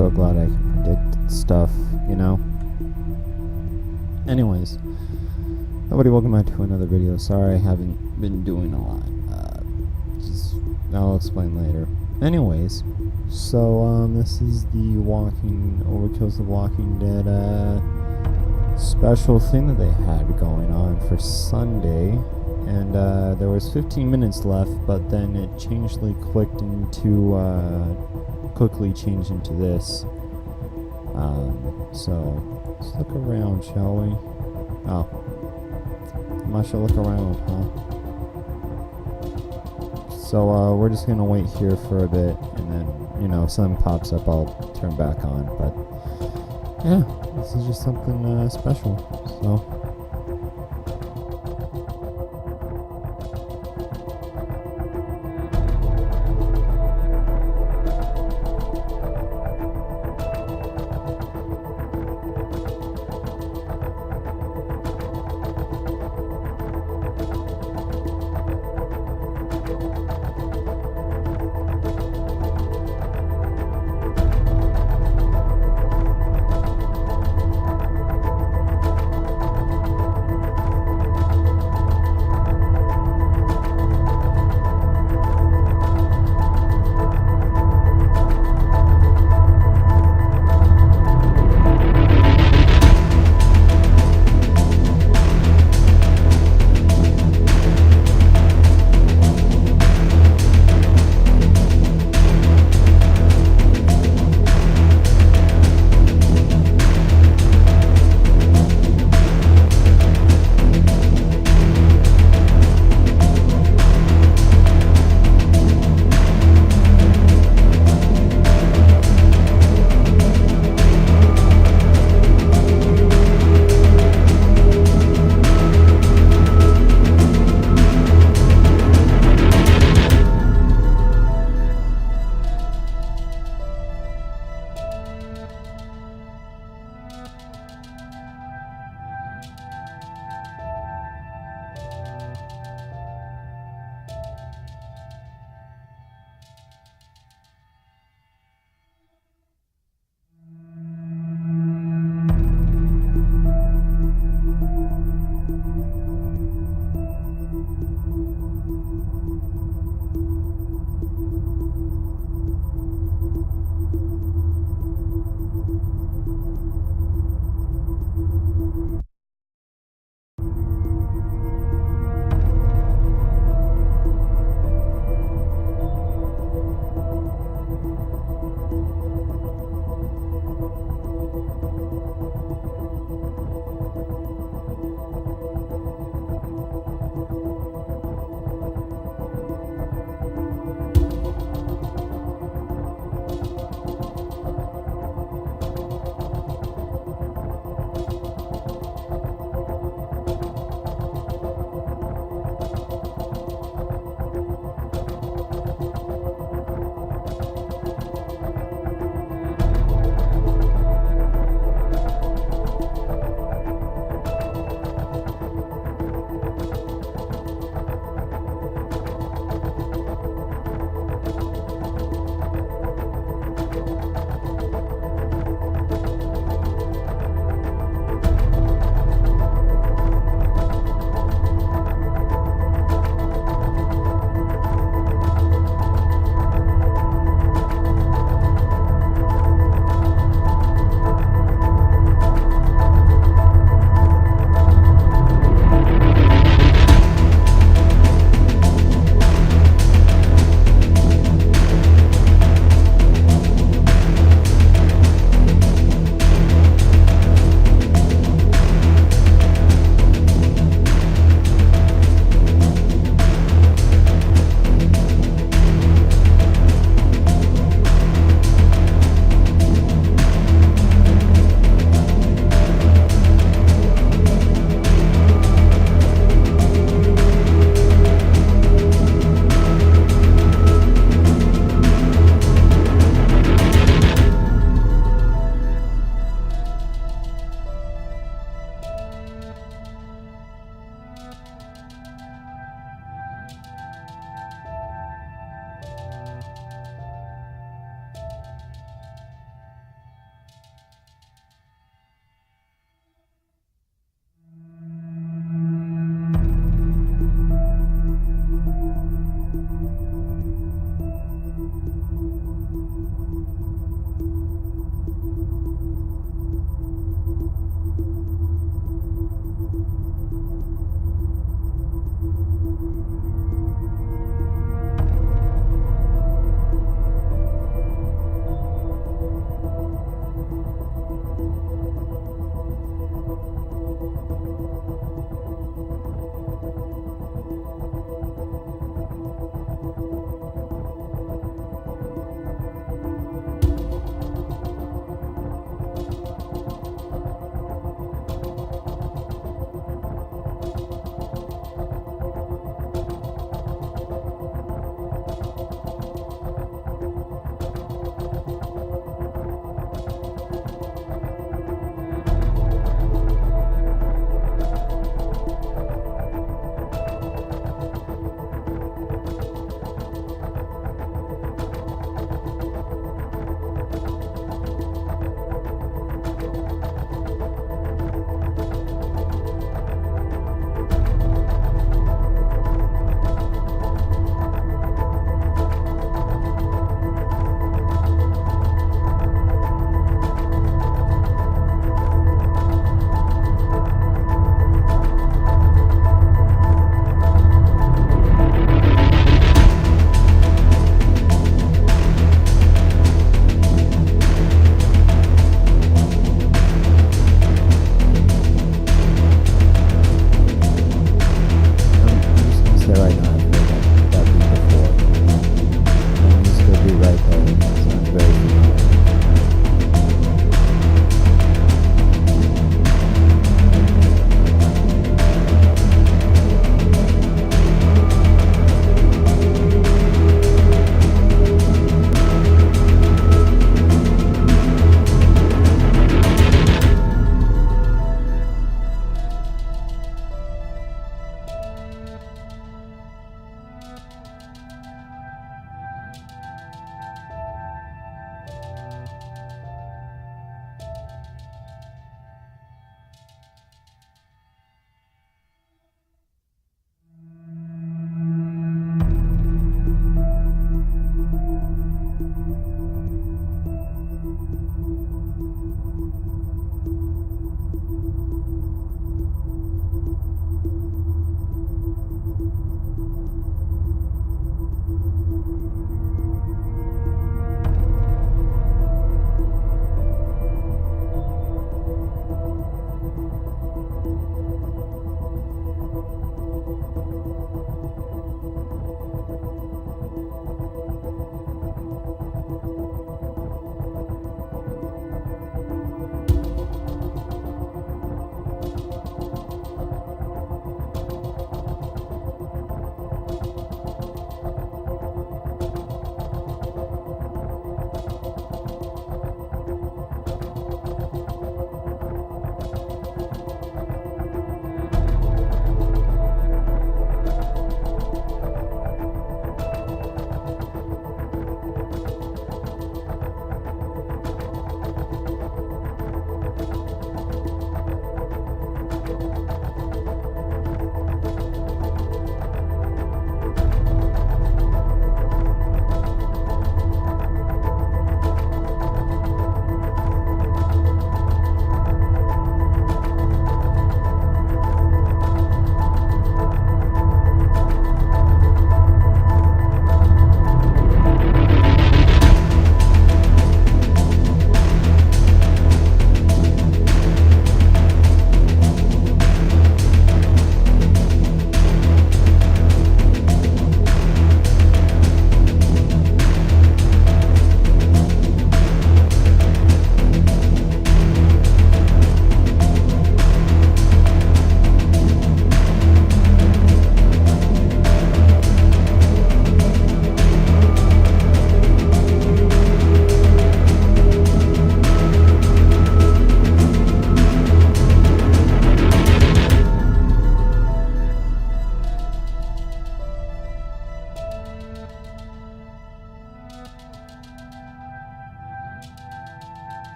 so glad I can predict stuff, you know? Anyways, everybody, welcome back to another video. Sorry I haven't been doing a lot. I'll explain later. Anyways, so this is the Overkill's The Walking Dead special thing that they had going on for Sunday, and there was 15 minutes left, but then it quickly changed into this. So let's look around, shall we? Oh, I should look around, huh? So we're just gonna wait here for a bit, and then, you know, if something pops up, I'll turn back on. But yeah, this is just something special. So.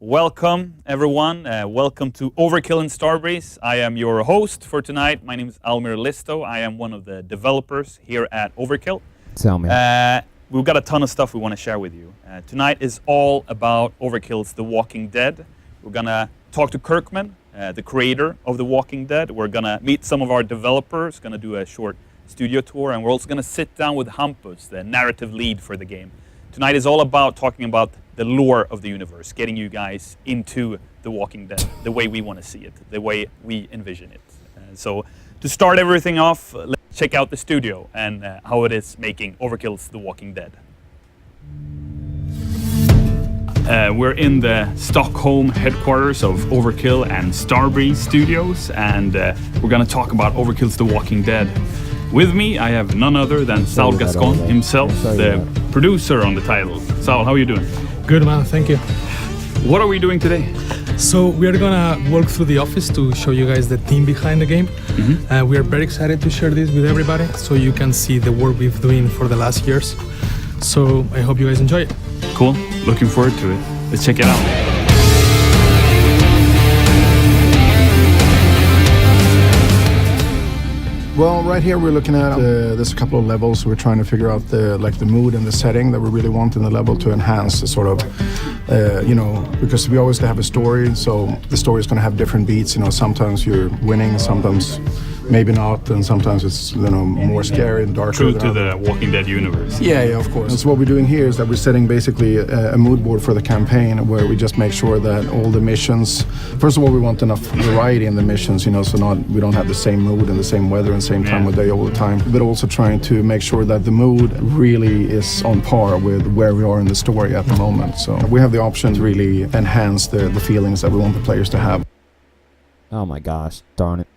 Welcome, everyone. Welcome to Overkill and Starbreeze. I am your host for tonight. My name is Almir Listo. I am one of the developers here at Overkill. Tell me. We've got a ton of stuff we want to share with you. Tonight is all about Overkill's The Walking Dead. We're going to talk to Kirkman, the creator of The Walking Dead. We're going to meet some of our developers, going to do a short studio tour, and we're also going to sit down with Hampus, the narrative lead for the game. Tonight is all about talking about the lore of the universe, getting you guys into The Walking Dead, the way we want to see it, the way we envision it. So to start everything off, let's check out the studio and how it is making Overkill's The Walking Dead. We're in the Stockholm headquarters of Overkill and Starbreeze Studios, and we're going to talk about Overkill's The Walking Dead. With me, I have none other than Saul Gascon himself, the producer on the title. Saul, how are you doing? Good, man. Thank you. What are we doing today? So we are gonna walk through the office to show you guys the team behind the game. We are very excited to share this with everybody, so you can see the work we've doing for the last years. So I hope you guys enjoy it. Cool. Looking forward to it. Let's check it out. Well, right here we're looking at there's a couple of levels. We're trying to figure out the mood and the setting that we really want in the level to enhance the sort of, because we always have a story. So the story is going to have different beats. Sometimes you're winning, sometimes maybe not, and sometimes it's more scary and darker. True to the Walking Dead universe. Yeah, of course. And so what we're doing here is that we're setting basically a mood board for the campaign, where we just make sure that all the missions. First of all, we want enough variety in the missions, so we don't have the same mood and the same weather and same time of day all the time. But also trying to make sure that the mood really is on par with where we are in the story at the moment. So we have the option to really enhance the feelings that we want the players to have. Oh my gosh, darn it.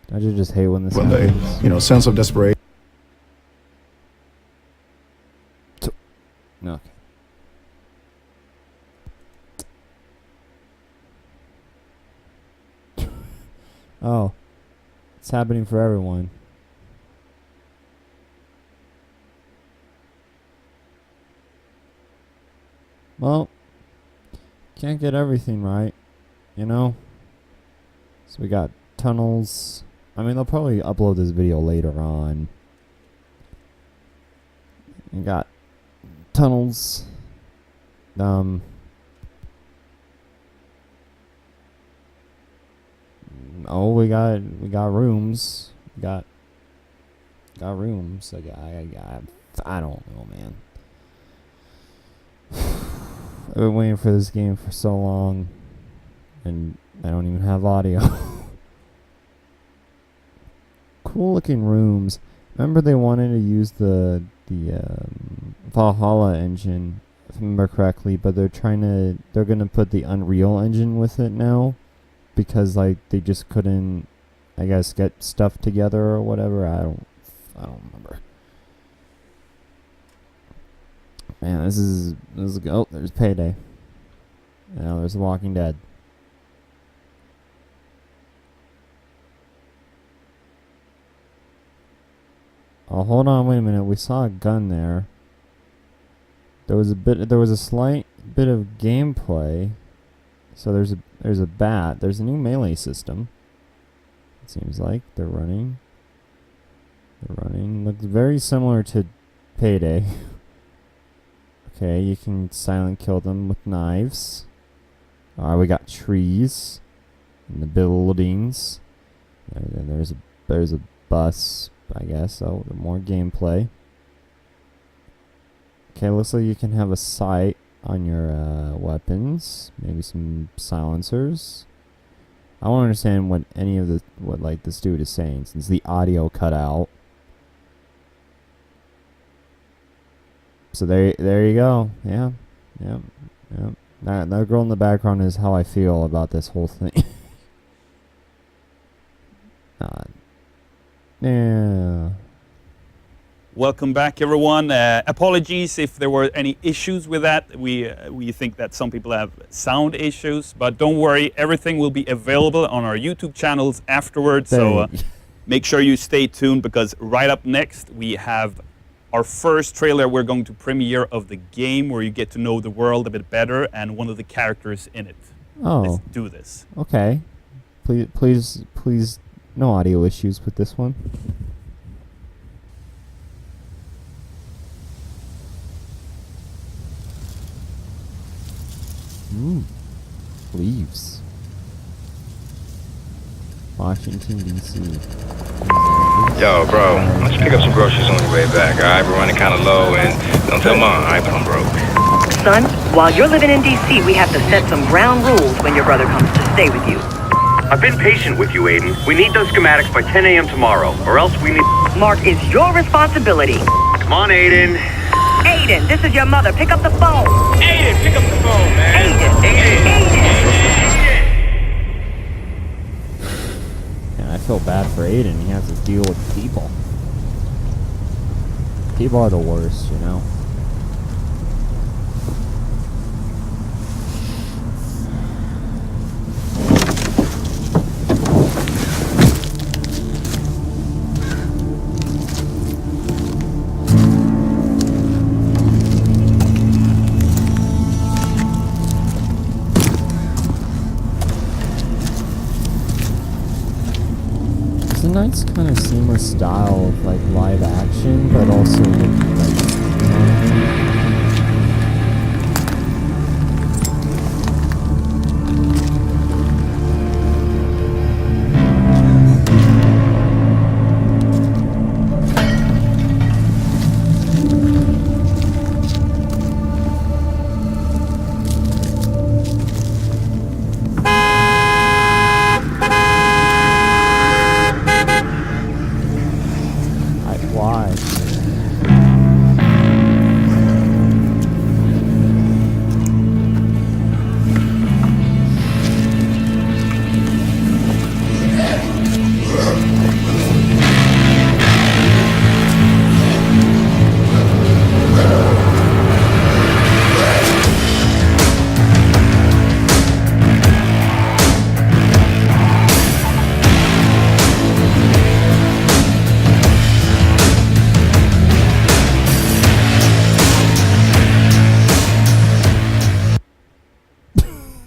Don't you just hate when this When happens? they, sense of desperation. Okay. Oh. It's happening for everyone. Well, can't get everything right, So we got tunnels. I mean, they'll probably upload this video later on. We got tunnels. Oh, we got rooms. We got rooms. I don't know, man. I've been waiting for this game for so long, and I don't even have audio. Cool looking rooms. Remember they wanted to use the Valhalla engine, if I remember correctly, but they're gonna put the Unreal engine with it now, because they just couldn't, I guess, get stuff together or whatever. I don't remember. Man, this is oh, there's Payday. Now there's The Walking Dead. Oh, hold on, wait a minute. We saw a gun there. There was a slight bit of gameplay. So there's a bat. There's a new melee system. It seems like they're running. Looks very similar to Payday. Okay, you can silent kill them with knives. Alright, we got trees and the buildings. And then there's a bus, I guess. So more gameplay. Okay, looks like you can have a sight on your weapons. Maybe some silencers. I don't understand what this dude is saying, since the audio cut out. So there you go. Yeah. That girl in the background is how I feel about this whole thing. Yeah. Welcome back, everyone. Apologies if there were any issues with that. We think that some people have sound issues, but don't worry, everything will be available on our YouTube channels afterwards. So make sure you stay tuned, because right up next we have our first trailer we're going to premiere of the game, where you get to know the world a bit better and one of the characters in it. Oh. Let's do this. Okay. Please, no audio issues with this one. Leaves. Washington, D.C. Yo, bro, why don't you pick up some groceries on your way back, alright? We're running kind of low, and don't tell Mom, alright, but I'm broke. Son, while you're living in D.C., we have to set some ground rules when your brother comes to stay with you. I've been patient with you, Aiden. We need those schematics by 10 a.m. tomorrow, or else we need... Mark, is your responsibility. Come on, Aiden. Aiden, this is your mother. Pick up the phone. Aiden, pick up the phone, man. Aiden. I feel bad for Aiden. He has to deal with people. People are the worst, nice kind of seamless style of like live action, but also like, why?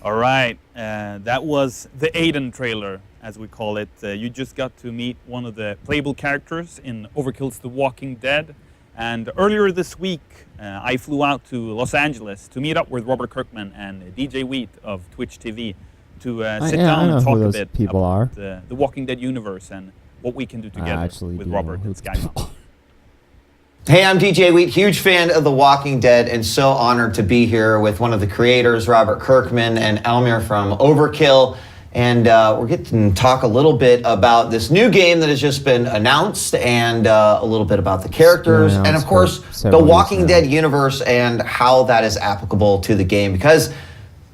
All right, that was the Aiden trailer, as we call it. You just got to meet one of the playable characters in Overkill's The Walking Dead. And earlier this week, I flew out to Los Angeles to meet up with Robert Kirkman and DJ Wheat of Twitch TV to sit down and talk a bit about the Walking Dead universe and what we can do together with Robert and Skybound. Hey, I'm DJ Wheat, huge fan of The Walking Dead, and so honored to be here with one of the creators, Robert Kirkman, and Elmir from Overkill. And we're getting to talk a little bit about this new game that has just been announced, and a little bit about the characters, and of course, the Walking Dead universe and how that is applicable to the game. Because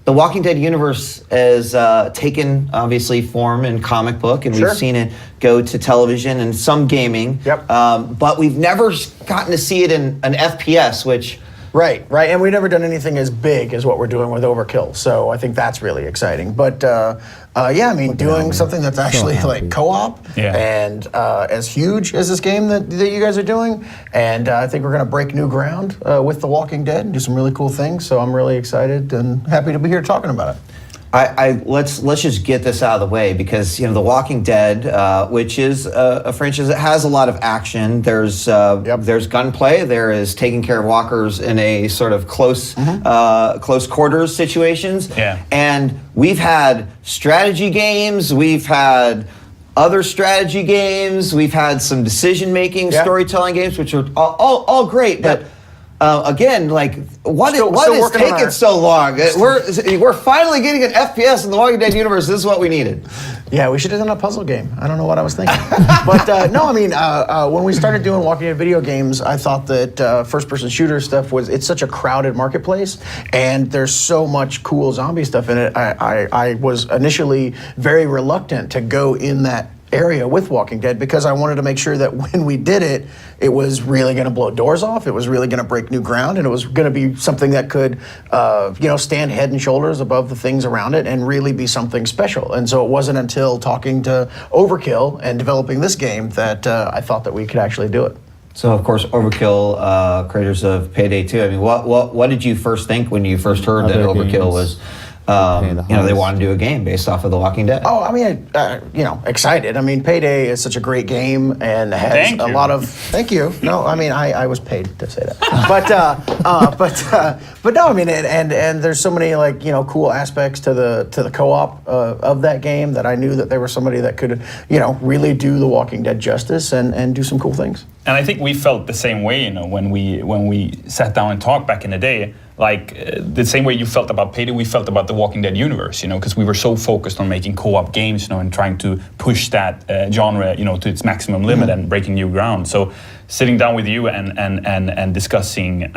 the Walking Dead universe has taken, obviously, form in comic book, and we've seen it go to television and some gaming. But we've never gotten to see it in an FPS, which... Right, and we've never done anything as big as what we're doing with Overkill, so I think that's really exciting. But yeah, I mean, doing something that's actually like co-op and as huge as this game that you guys are doing, and I think we're going to break new ground with The Walking Dead and do some really cool things. So I'm really excited and happy to be here talking about it. Let's just get this out of the way, because The Walking Dead, which is a franchise that has a lot of action. There's gunplay. There is taking care of walkers in a sort of close quarters situations. And we've had strategy games. We've had other strategy games. We've had some decision-making, storytelling games, which are all great, but. Again, like, what is taking so long? We're finally getting an FPS in the Walking Dead universe. This is what we needed. Yeah, we should have done a puzzle game. I don't know what I was thinking. But no, I mean, when we started doing Walking Dead video games, I thought that first-person shooter stuff it's such a crowded marketplace, and there's so much cool zombie stuff in it. I was initially very reluctant to go in that area with Walking Dead, because I wanted to make sure that when we did it, it was really going to blow doors off, it was really going to break new ground, and it was going to be something that could stand head and shoulders above the things around it and really be something special. And so it wasn't until talking to Overkill and developing this game that I thought that we could actually do it. So of course, Overkill, creators of Payday 2, I mean, what did you first think when you first heard that Overkill was they want to do a game based off of The Walking Dead? Oh, I mean, excited. I mean, Payday is such a great game and has a lot of. Thank you. No, I mean, I was paid to say that. But no, I mean, and there's so many cool aspects to the co-op of that game that I knew that there was somebody that could really do The Walking Dead justice and do some cool things. And I think we felt the same way, when we sat down and talked back in the day. Like the same way you felt about Payday, we felt about the Walking Dead universe, because we were so focused on making co-op games, and trying to push that genre, to its maximum limit and breaking new ground. So sitting down with you and discussing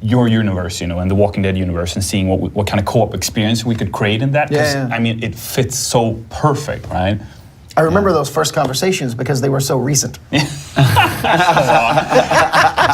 your universe, and the Walking Dead universe, and seeing what kind of co-op experience we could create in that. I mean, it fits so perfect, right? I remember those first conversations because they were so recent.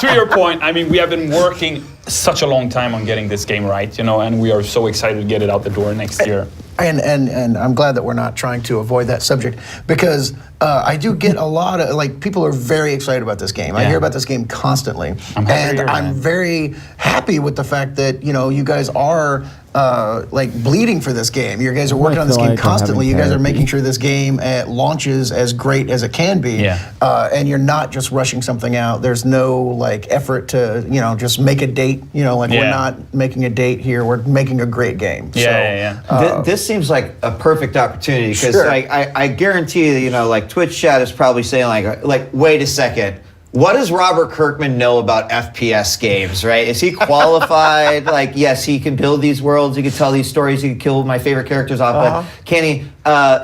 To your point, I mean, we have been working such a long time on getting this game right, and we are so excited to get it out the door next year. And I'm glad that we're not trying to avoid that subject, because I do get a lot of, people are very excited about this game. I hear about this game constantly. I'm very happy with the fact that, you guys are like bleeding for this game. You guys are working on this feel game like I'm constantly. You having guys are therapy. making sure this game launches as great as it can be. Yeah. And you're not just rushing something out. There's no like effort to just make a date. Like we're not making a date here. We're making a great game. This seems like a perfect opportunity because Sure. I guarantee that like Twitch chat is probably saying like wait a second. What does Robert Kirkman know about FPS games, right? Is he qualified? Like, yes, he can build these worlds, he can tell these stories, he can kill my favorite characters off, but can he?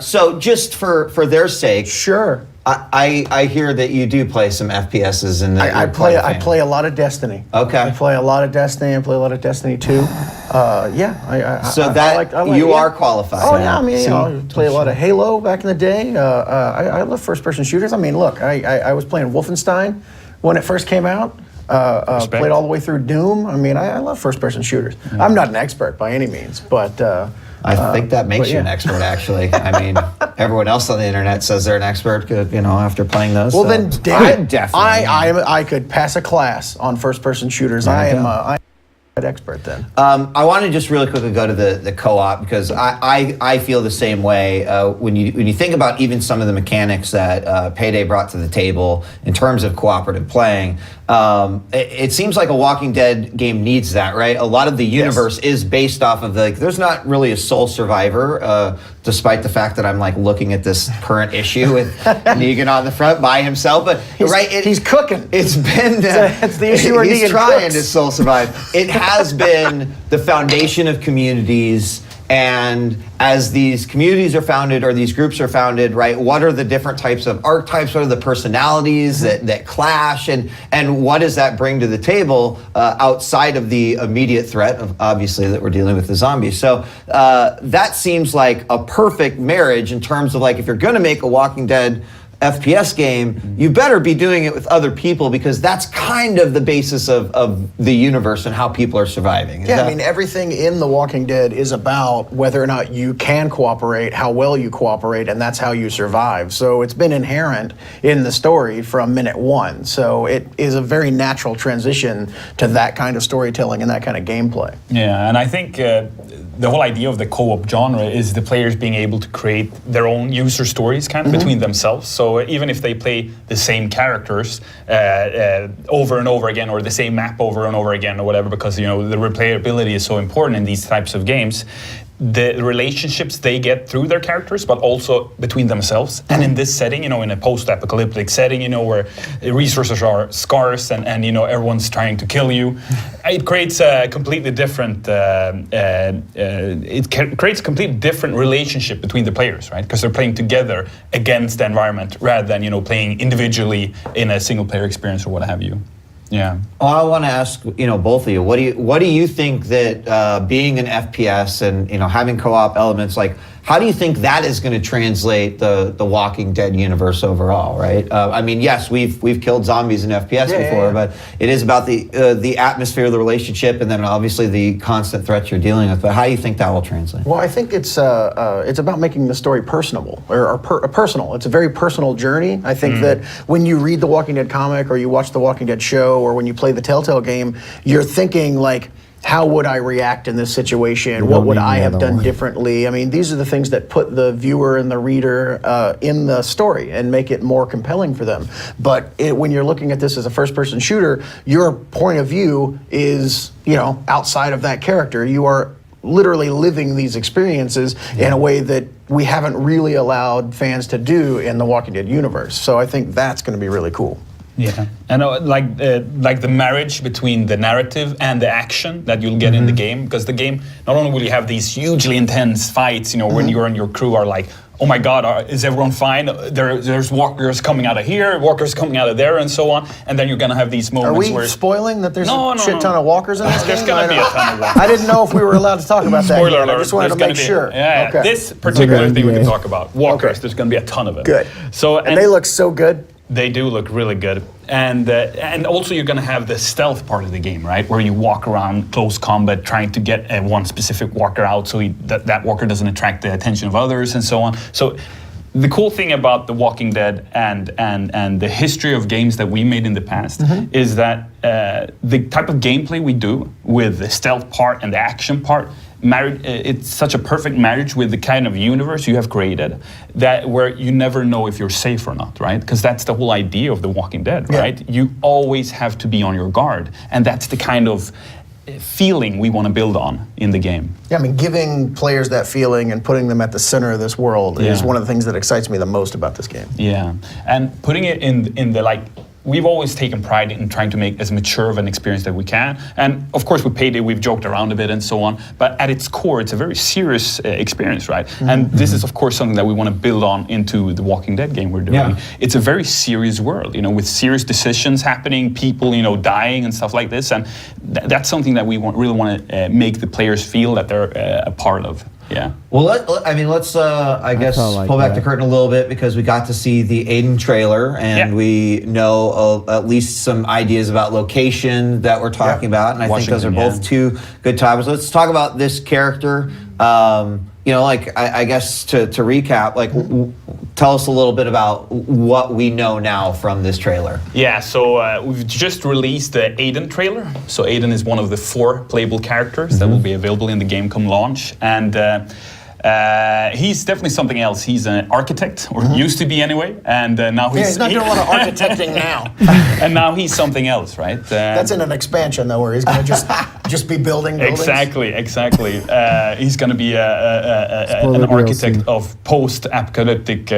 So just for their sake, Sure. I hear that you do play some FPSs in the I play a lot of Destiny. Okay. I play a lot of Destiny. I play a lot of Destiny 2. You are qualified. Oh yeah, I mean, I play a lot of Halo back in the day. I love first-person shooters. I mean, look, I was playing Wolfenstein when it first came out. Played all the way through Doom. I mean, I love first-person shooters. I'm not an expert by any means, but I think that makes you an expert, actually. I mean, everyone else on the internet says they're an expert, after playing those. Well, then, damn it, definitely. I could pass a class on first-person shooters. I am an expert then. I want to just really quickly go to the co-op because I feel the same way when you think about even some of the mechanics that Payday brought to the table in terms of cooperative playing. It seems like a Walking Dead game needs that, right? A lot of the universe is based off of there's not really a sole survivor, despite the fact that I'm like looking at this current issue with Negan on the front by himself. But he's cooking. It's been it's the issue where he's Negan trying cooks. to sole survive. It has been the foundation of communities. And as these communities are founded or these groups are founded, right, what are the different types of archetypes? What are the personalities that clash? And what does that bring to the table outside of the immediate threat of, obviously, that we're dealing with the zombies? So that seems like a perfect marriage in terms of like if you're going to make a Walking Dead FPS game, you better be doing it with other people because that's kind of the basis of the universe and how people are surviving. I mean, everything in The Walking Dead is about whether or not you can cooperate, how well you cooperate, and that's how you survive. So it's been inherent in the story from minute one. So it is a very natural transition to that kind of storytelling and that kind of gameplay. Yeah, and I think the whole idea of the co-op genre is the players being able to create their own user stories kind of between themselves. So even if they play the same characters over and over again, or the same map over and over again, or whatever, because the replayability is so important in these types of games, the relationships they get through their characters, but also between themselves. And in this setting, in a post-apocalyptic setting, where resources are scarce and everyone's trying to kill you, it creates a completely different. Creates a completely different relationship between the players, right? Because they're playing together against the environment rather than playing individually in a single-player experience or what have you. Yeah. Well, I want to ask, both of you. What do you think that being an FPS and having co-op elements, like how do you think that is going to translate the Walking Dead universe overall? Right. I mean, yes, we've killed zombies in FPS before, but it is about the atmosphere, the relationship, and then obviously the constant threats you're dealing with. But how do you think that will translate? Well, I think it's about making the story personable or personal. It's a very personal journey. I think that when you read the Walking Dead comic or you watch the Walking Dead show or when you play the Telltale game, you're thinking like, how would I react in this situation? What would I have done differently? I mean, these are the things that put the viewer and the reader in the story and make it more compelling for them. But when you're looking at this as a first-person shooter, your point of view is, outside of that character. You are literally living these experiences in a way that we haven't really allowed fans to do in the Walking Dead universe. So I think that's going to be really cool. Yeah, and like the marriage between the narrative and the action that you'll get in the game, because the game, not only will you have these hugely intense fights, when you and your crew are like, oh my God, is everyone fine? There's walkers coming out of here, walkers coming out of there, and so on. And then you're gonna have these moments where... Are we spoiling that there's a shit ton of walkers in this game? There's gonna be a ton of walkers. I didn't know if we were allowed to talk about that. Spoiler alert. I just wanted to make sure. Yeah, okay. This particular thing we can talk about. Walkers, there's gonna be a ton of them. Good. So, and they look so good. They do look really good. And also you're going to have the stealth part of the game, right? Where you walk around close combat trying to get one specific walker out so that walker doesn't attract the attention of others and so on. So the cool thing about The Walking Dead and the history of games that we made in the past is that the type of gameplay we do with the stealth part and the action part it's such a perfect marriage with the kind of universe you have created, that where you never know if you're safe or not, right? Because that's the whole idea of The Walking Dead, right? You always have to be on your guard, and that's the kind of feeling we want to build on in the game. Yeah, I mean, giving players that feeling and putting them at the center of this world is one of the things that excites me the most about this game. Yeah, and putting it in the, like, we've always taken pride in trying to make as mature of an experience that we can. And of course with Payday, we've joked around a bit and so on, but at its core, it's a very serious experience, right? And this is of course something that we want to build on into the Walking Dead game we're doing. Yeah. It's a very serious world, you know, with serious decisions happening, people, you know, dying and stuff like this. And that's something that we really want to make the players feel that they're a part of. Yeah. Well, let's I guess pull back the curtain a little bit, because we got to see the Aiden trailer, and we know at least some ideas about location that we're talking about, and I think those are both two good topics. Let's talk about this character. You know, like I guess to recap, like tell us a little bit about what we know now from this trailer. Yeah, so we've just released the Aiden trailer. So Aiden is one of the 4 playable characters that will be available in the game come launch, and he's definitely something else. He's an architect, or used to be anyway, and now he's not doing a lot of architecting now. And now he's something else, right? That's in an expansion though, where he's going to just be building buildings. Exactly. He's going to be an architect of post-apocalyptic,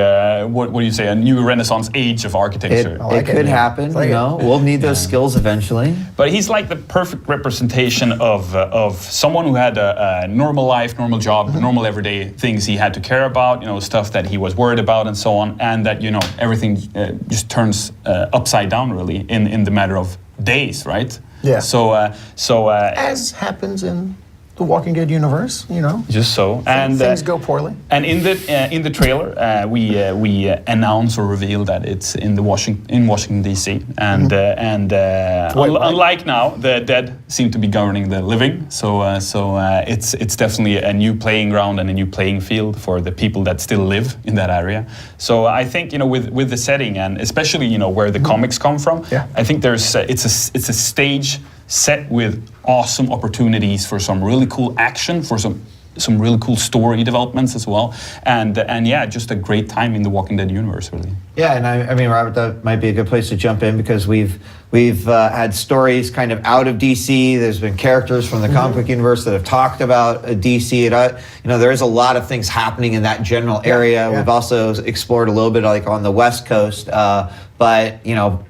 what do you say, a new Renaissance age of architecture. It could happen, you know. We'll need those skills eventually. But he's like the perfect representation of someone who had a normal life, normal job, normal everyday things he had to care about, you know, stuff that he was worried about and so on, and that, you know, everything just turns upside down really in the matter of days, right? Yeah. So as happens in the Walking Dead universe, you know. Just so, and things go poorly. And in the trailer, we announce or reveal that it's in Washington D.C. and unlike now, the dead seem to be governing the living. So it's definitely a new playing ground and a new playing field for the people that still live in that area. So I think, you know, with the setting, and especially, you know, where the comics come from, I think there's it's a stage set with awesome opportunities for some really cool action, for some really cool story developments as well, and yeah, just a great time in the Walking Dead universe, really. Yeah, and I mean, Robert, that might be a good place to jump in, because we've had stories kind of out of DC. There's been characters from the comic book universe that have talked about DC. And, you know, there is a lot of things happening in that general area. We've also explored a little bit like on the West Coast. But, you know,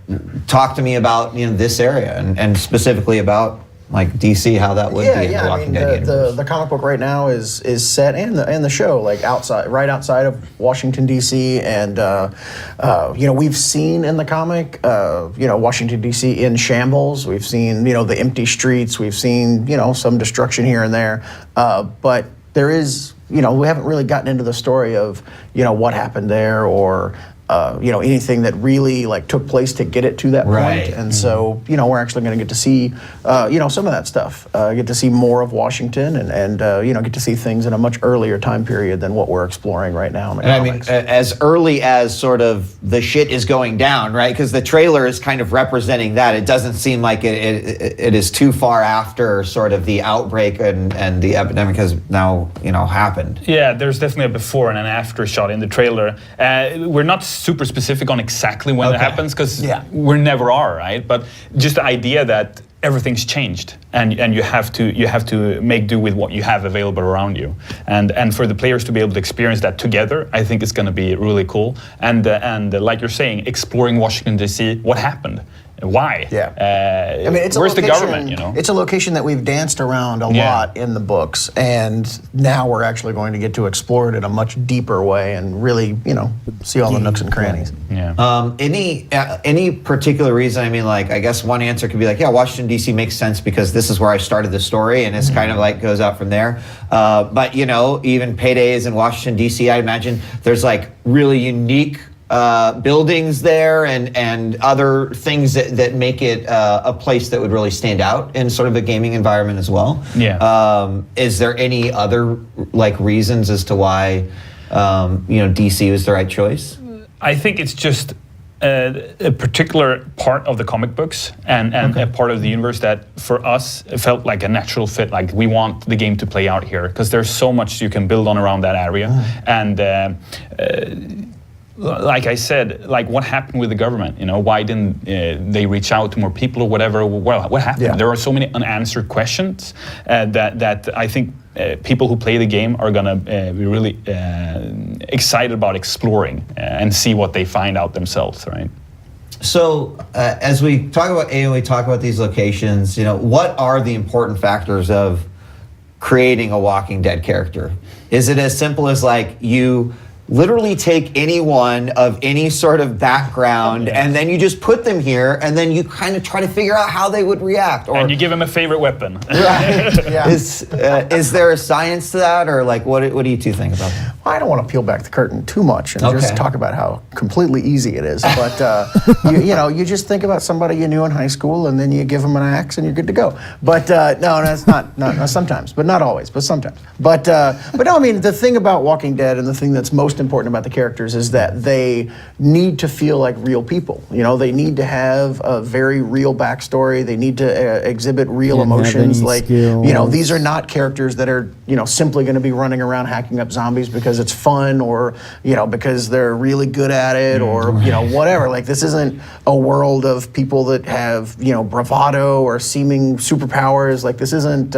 talk to me about, you know, this area and specifically about like DC, how that would be in the Walking Dead universe. The comic book right now is set, and the show, like right outside of Washington D.C. and you know, we've seen in the comic you know, Washington D.C. in shambles. We've seen, you know, the empty streets. We've seen, you know, some destruction here and there, but there is, you know, we haven't really gotten into the story of, you know, what happened there, or you know, anything that really like took place to get it to that point. And so, you know, we're actually going to get to see, you know, some of that stuff. Get to see more of Washington, and you know, get to see things in a much earlier time period than what we're exploring right now in the comics. I mean, as early as sort of the shit is going down, right? Because the trailer is kind of representing that. It doesn't seem like it is too far after sort of the outbreak and the epidemic has now, you know, happened. Yeah, there's definitely a before and an after shot in the trailer. We're not super specific on exactly when it happens, because we never are, right? But just the idea that everything's changed, and you have to make do with what you have available around you, and for the players to be able to experience that together, I think it's going to be really cool. And like you're saying, exploring Washington D.C., what happened? Why? Yeah. I mean, it's where's a location, the government, you know? It's a location that we've danced around a lot in the books, and now we're actually going to get to explore it in a much deeper way and really, you know, see all the nooks and crannies. Yeah. Any particular reason? I mean, like, I guess one answer could be like, yeah, Washington D.C. makes sense because this is where I started the story, and it's kind of like goes out from there. But you know, even Payday is in Washington D.C. I imagine there's like really unique buildings there and other things that make it a place that would really stand out in sort of a gaming environment as well. Yeah. Is there any other like reasons as to why you know, DC was the right choice? I think it's just a particular part of the comic books and a part of the universe that for us felt like a natural fit. Like we want the game to play out here because there's so much you can build on around that area. And like I said, like what happened with the government? You know, why didn't they reach out to more people or whatever? Well, what happened? Yeah. There are so many unanswered questions that I think people who play the game are gonna be really excited about exploring and see what they find out themselves, right? So, as we talk about A and we talk about these locations, you know, what are the important factors of creating a Walking Dead character? Is it as simple as like you literally take anyone of any sort of background and then you just put them here and then you kind of try to figure out how they would react? Or, and you give them a favorite weapon. Right. Yeah. Is there a science to that, or like what do you two think about that? Well, I don't want to peel back the curtain too much and just talk about how completely easy it is. But you just think about somebody you knew in high school, and then you give them an axe, and you're good to go. But no, that's not sometimes, but not always, but sometimes. But no, I mean the thing about Walking Dead, and the thing that's most important about the characters is that they need to feel like real people. You know, they need to have a very real backstory. They need to exhibit real emotions. Like skills. you know, these are not characters that are simply going to be running around hacking up zombies because it's fun, or because they're really good at it, or whatever. Like this isn't a world of people that have bravado or seeming superpowers. Like this isn't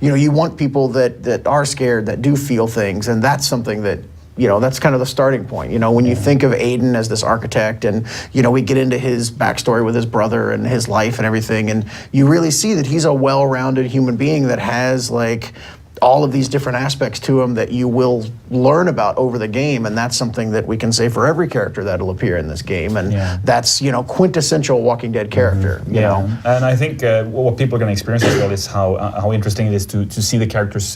you want people that are scared, that do feel things, and that's something that that's kind of the starting point. When you think of Aiden as this architect, and we get into his backstory with his brother and his life and everything, and you really see that he's a well-rounded human being that has like all of these different aspects to him that you will learn about over the game, and that's something that we can say for every character that'll appear in this game, and that's quintessential Walking Dead character. You know, and I think what people are going to experience as well is how interesting it is to see the characters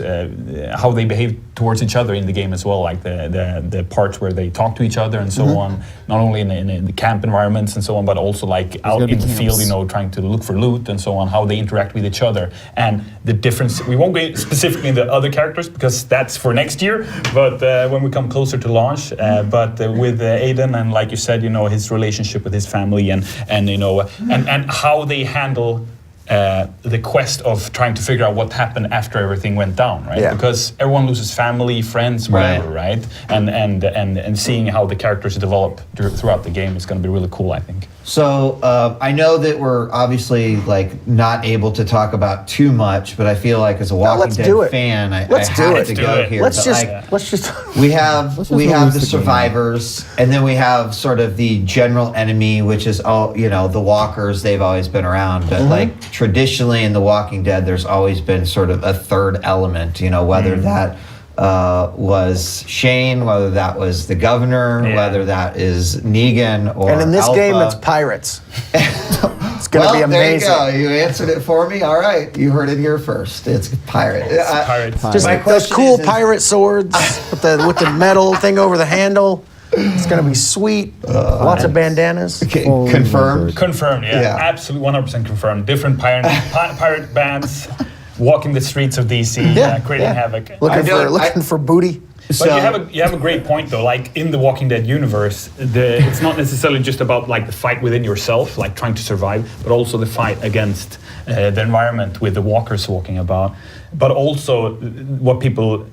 how they behave towards each other in the game as well, like the parts where they talk to each other and so on, not only in the camp environments and so on, but also like out in the field, trying to look for loot and so on, how they interact with each other, and the difference. We won't go specifically the other characters because that's for next year, but when we come closer to launch, but with Aiden, and like you said, his relationship with his family, and how they handle the quest of trying to figure out what happened after everything went down, right? Yeah. Because everyone loses family, friends, whatever, right? And seeing how the characters develop throughout the game is going to be really cool, I think. So I know that we're obviously like not able to talk about too much, but I feel like as a Walking Dead fan, I have to go here. Let's just. We have the survivors, and then we have sort of the general enemy, which is the walkers. They've always been around, but like traditionally in the Walking Dead, there's always been sort of a third element. Whether that was Shane, whether that was the governor, whether that is Negan or And in this Alpha. game, it's pirates. It's going to be amazing. There you go. You answered it for me. All right. You heard it here first. It's pirate. Pirates. Just those cool pirate swords with the metal thing over the handle. It's going to be sweet. Lots of bandanas. Okay, confirmed. Confirmed, yeah. Absolutely 100% confirmed. Different pirate bands walking the streets of DC, creating havoc. Looking for booty. But you have a great point though. Like in the Walking Dead universe, it's not necessarily just about like the fight within yourself, like trying to survive, but also the fight against the environment with the walkers walking about. But also, what people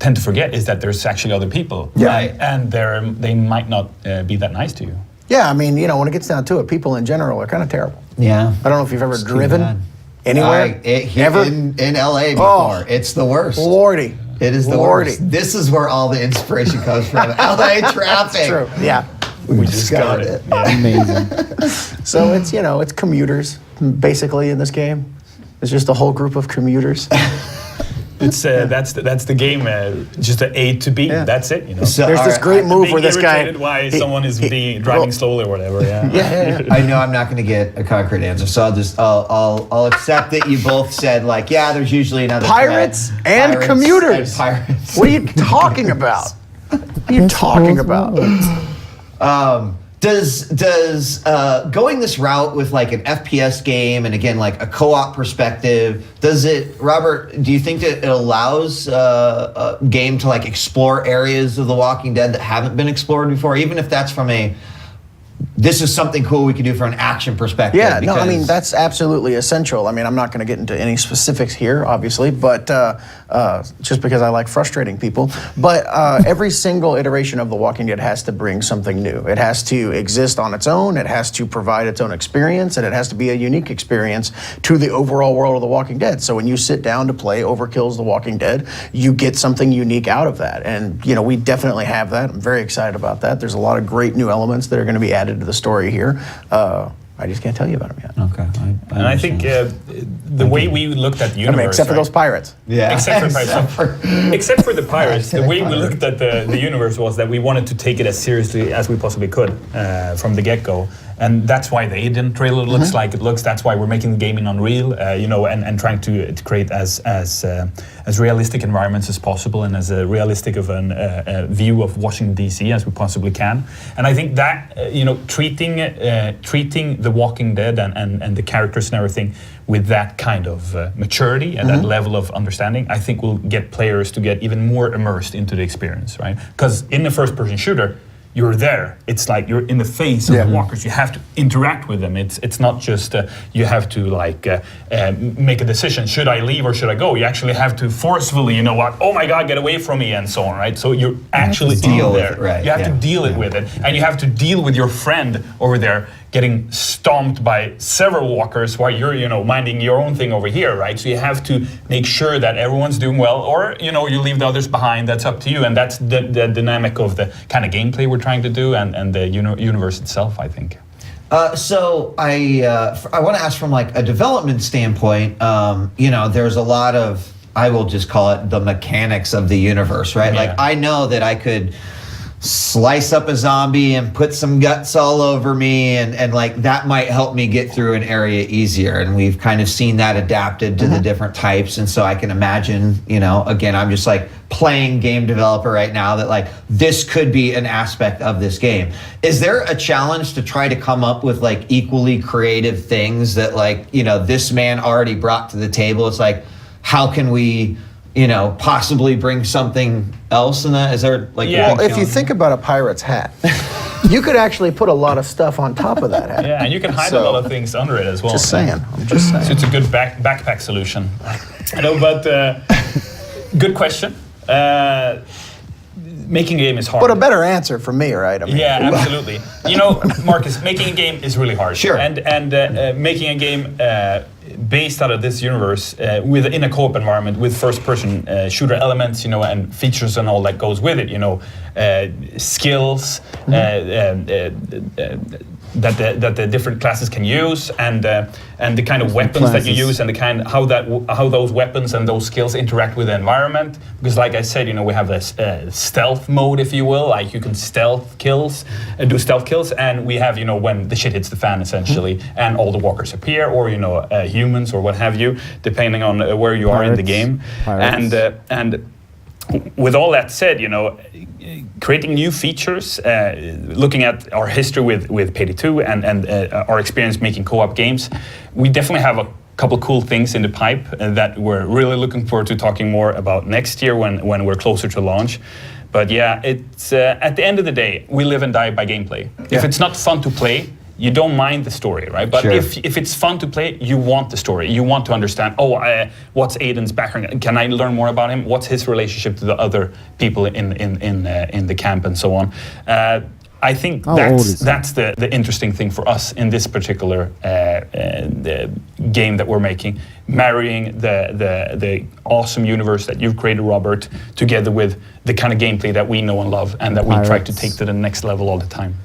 tend to forget is that there's actually other people, right? And they might not be that nice to you. Yeah, I mean, when it gets down to it, people in general are kind of terrible. Yeah. I don't know if you've ever driven anywhere. Ever in LA before. It's the worst. Lordy. It is the worst. This is where all the inspiration comes from. LA traffic. That's true. Yeah. We discovered it. Yeah. Amazing. So it's it's commuters basically in this game. It's just a whole group of commuters. It's that's the game. Just an A to B. That's it. So, there's this great move where this guy. Why someone is driving slowly or whatever. Yeah. I know I'm not going to get a concrete answer, so I'll accept that you both said like, there's usually another pirates and commuters. And pirates. What are you talking about? What are you talking about? Does going this route with like an FPS game and again like a co-op perspective, Robert, do you think that it allows a game to like explore areas of The Walking Dead that haven't been explored before, even if that's from a this is something cool we can do from an action perspective. Yeah, no, I mean, because- that's absolutely essential. I mean, I'm not going to get into any specifics here, obviously, but just because I like frustrating people. But every single iteration of The Walking Dead has to bring something new. It has to exist on its own, it has to provide its own experience, and it has to be a unique experience to the overall world of The Walking Dead. So when you sit down to play Overkill's The Walking Dead, you get something unique out of that. And, you know, we definitely have that. I'm very excited about that. There's a lot of great new elements that are going to be added to the story here. I just can't tell you about them yet. Okay. And I think the way we looked at the universe, Except for those pirates. Yeah. Except for pirates. Except for the pirates, the way we looked at the universe was that we wanted to take it as seriously as we possibly could from the get-go. And that's why the Alien trailer looks like it looks. That's why we're making the game in Unreal, you know, and trying to create as realistic environments as possible and as realistic of a view of Washington D.C. as we possibly can. And I think that you know, treating The Walking Dead and the characters and everything with that kind of maturity and that level of understanding, I think will get players to get even more immersed into the experience, right? Because in the first-person shooter, you're there. It's like you're in the face of the walkers. You have to interact with them. It's not just you have to like make a decision. Should I leave or should I go? You actually have to forcefully, you know what? Oh my God, get away from me and so on, right? So you're actually deal with there. it, right? You have to deal with it, and you have to deal with your friend over there getting stomped by several walkers while you're, you know, minding your own thing over here, right? So you have to make sure that everyone's doing well, or, you know, you leave the others behind. That's up to you, and that's the dynamic of the kind of gameplay we're trying to do, and the universe itself, I think. So I want to ask from like a development standpoint. You know, there's a lot of, I will just call it the mechanics of the universe, right? Yeah. Like I know that I could slice up a zombie and put some guts all over me, and like that might help me get through an area easier. And we've kind of seen that adapted to the different types. And so I can imagine, you know, again, I'm just like playing game developer right now, that like this could be an aspect of this game. Is there a challenge to try to come up with like equally creative things that like, you know, this man already brought to the table? It's like, how can we, you know, possibly bring something else in that? Is there like Yeah. Well, if you think about a pirate's hat, you could actually put a lot of stuff on top of that hat. Yeah, and you can hide a lot of things under it as well. Just saying. I'm just saying. So it's a good backpack solution. I know, but good question. Making a game is hard. But a better answer from me, right? I mean, Yeah, absolutely. You know, Marcus, making a game is really hard. Sure. And making a game based out of this universe in a co-op environment with first-person shooter elements, you know, and features and all that goes with it. You know, skills that the different classes can use, and the kind of weapons that you use, and the kind how those weapons and those skills interact with the environment. Because, like I said, you know, we have this stealth mode, if you will, like you can do stealth kills, and we have, you know, when the shit hits the fan, essentially, and all the walkers appear, or, you know, humans or what have you, depending on where you are in the game, and. With all that said, you know, creating new features, looking at our history with Payday 2 and our experience making co-op games, we definitely have a couple cool things in the pipe that we're really looking forward to talking more about next year when we're closer to launch. But yeah, it's at the end of the day, we live and die by gameplay. Yeah. If it's not fun to play, you don't mind the story, right? But if it's fun to play, you want the story. You want to understand, what's Aiden's background? Can I learn more about him? What's his relationship to the other people in the camp and so on? I think that's the interesting thing for us in this particular the game that we're making, marrying the awesome universe that you've created, Robert, together with the kind of gameplay that we know and love, and that we try to take to the next level all the time.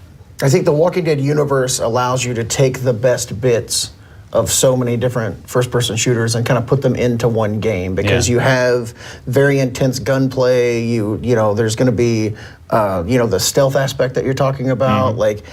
I think the Walking Dead universe allows you to take the best bits of so many different first-person shooters and kind of put them into one game, because you have very intense gunplay. You know, there's going to be you know, the stealth aspect that you're talking about, like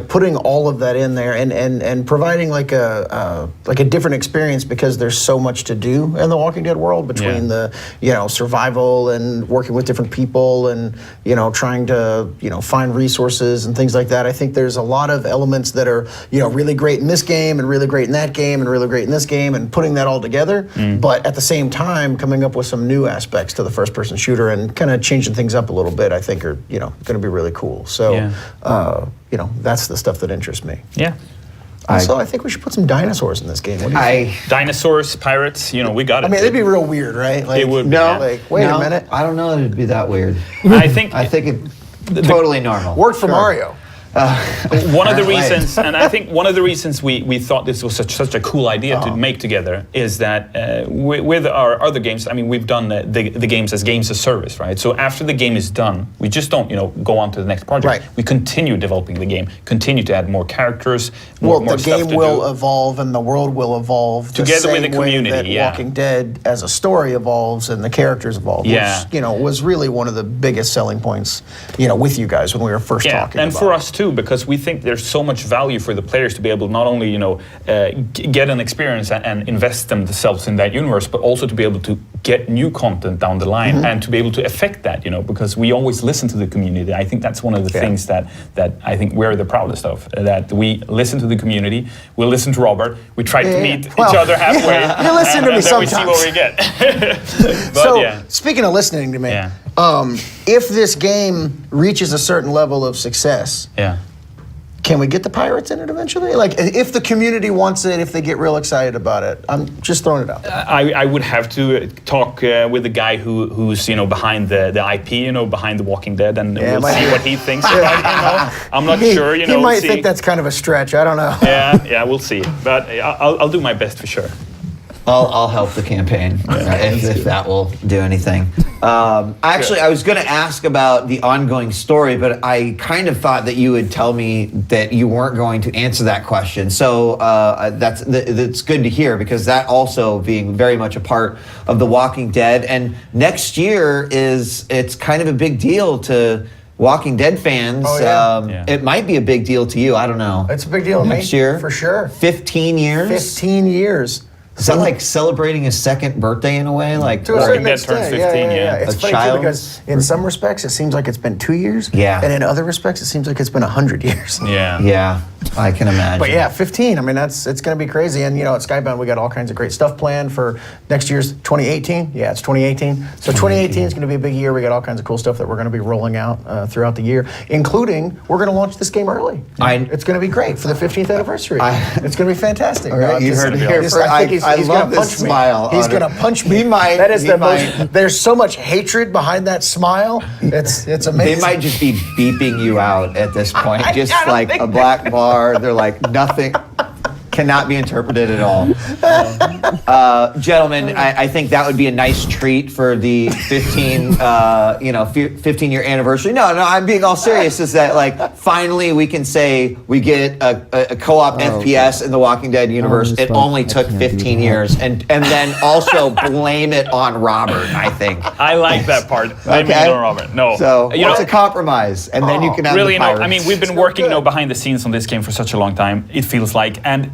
putting all of that in there and providing like a different experience, because there's so much to do in the Walking Dead world between the, you know, survival and working with different people and, you know, trying to, you know, find resources and things like that. I think there's a lot of elements that are, you know, really great in this game and really great in that game and really great in this game, and putting that all together, but at the same time coming up with some new aspects to the first-person shooter and kind of changing things up a little bit, I think are going to be really cool. So, that's the stuff that interests me. Yeah. Also, I think we should put some dinosaurs in this game. What do you think? Dinosaurs, pirates, we got it. I mean, it'd be real weird, right? Like, it would. No, wait a minute. I don't know that it'd be that weird. I think it totally normal. Worked for Mario. One of the reasons, and I think one of the reasons we thought this was such a cool idea to make together is that with our other games, I mean, we've done the games as games as service, right? So after the game is done, we just don't go on to the next project. Right. We continue developing the game, continue to add more characters, more the stuff game to will do. evolve and the world will evolve Together with the same way community, that Walking Dead as a story evolves and the characters evolve. Yeah. Which, was really one of the biggest selling points, with you guys when we were first talking and about for it. us too, because we think there's so much value for the players to be able to not only get an experience and invest themselves in that universe, but also to be able to get new content down the line and to be able to affect that, because we always listen to the community. I think that's one of the things that I think we're the proudest of, that we listen to the community, we listen to Robert, we try to meet each other halfway. You listen to me and then we sometimes. see what we get. But speaking of listening to me, if this game reaches a certain level of success, can we get the pirates in it eventually? Like, if the community wants it, if they get real excited about it, I'm just throwing it out there. I would have to talk with the guy who's behind the IP, behind The Walking Dead, and we'll see what he thinks. I'm not sure. He might think that's kind of a stretch. I don't know. Yeah, we'll see. But I'll do my best for sure. I'll help the campaign if that will do anything. Actually, I was going to ask about the ongoing story, but I kind of thought that you would tell me that you weren't going to answer that question. So that's good to hear, because that also being very much a part of The Walking Dead. And next year it's kind of a big deal to Walking Dead fans. Oh, yeah. It might be a big deal to you. I don't know. It's a big deal to me. Next year? For sure. 15 years? 15 years. Is that like celebrating a second birthday in a way? Like to a certain Dead extent, turns 15, yeah. It's A funny child? too, because in some respects it seems like it's been 2 years. Yeah. And in other respects it seems like it's been 100 years. Yeah, I can imagine. But yeah, 15. I mean, it's going to be crazy. And at Skybound we got all kinds of great stuff planned for next year's 2018. Yeah, it's 2018. So 2018 is going to be a big year. We got all kinds of cool stuff that we're going to be rolling out throughout the year, including we're going to launch this game early. It's going to be great for the 15th anniversary. It's going to be fantastic. All right, you heard it here. I think he's love going to this punch me. smile. He's going to punch me. He might. That is he the might. most. There's so much hatred behind that smile. It's amazing. They might just be beeping you out at this point. Just like a black bar. They're like, nothing cannot be interpreted at all. Gentlemen, I think that would be a nice treat for the 15-year anniversary. No, I'm being all serious. Is that like finally we can say we get a co-op FPS in the Walking Dead universe? It only took 15 years, and then also blame it on Robert. I think I like that part. Blame it on Robert. No, so it's a compromise, and then you can have really. the pirates. I mean, we've been working behind the scenes on this game for such a long time. It feels like, and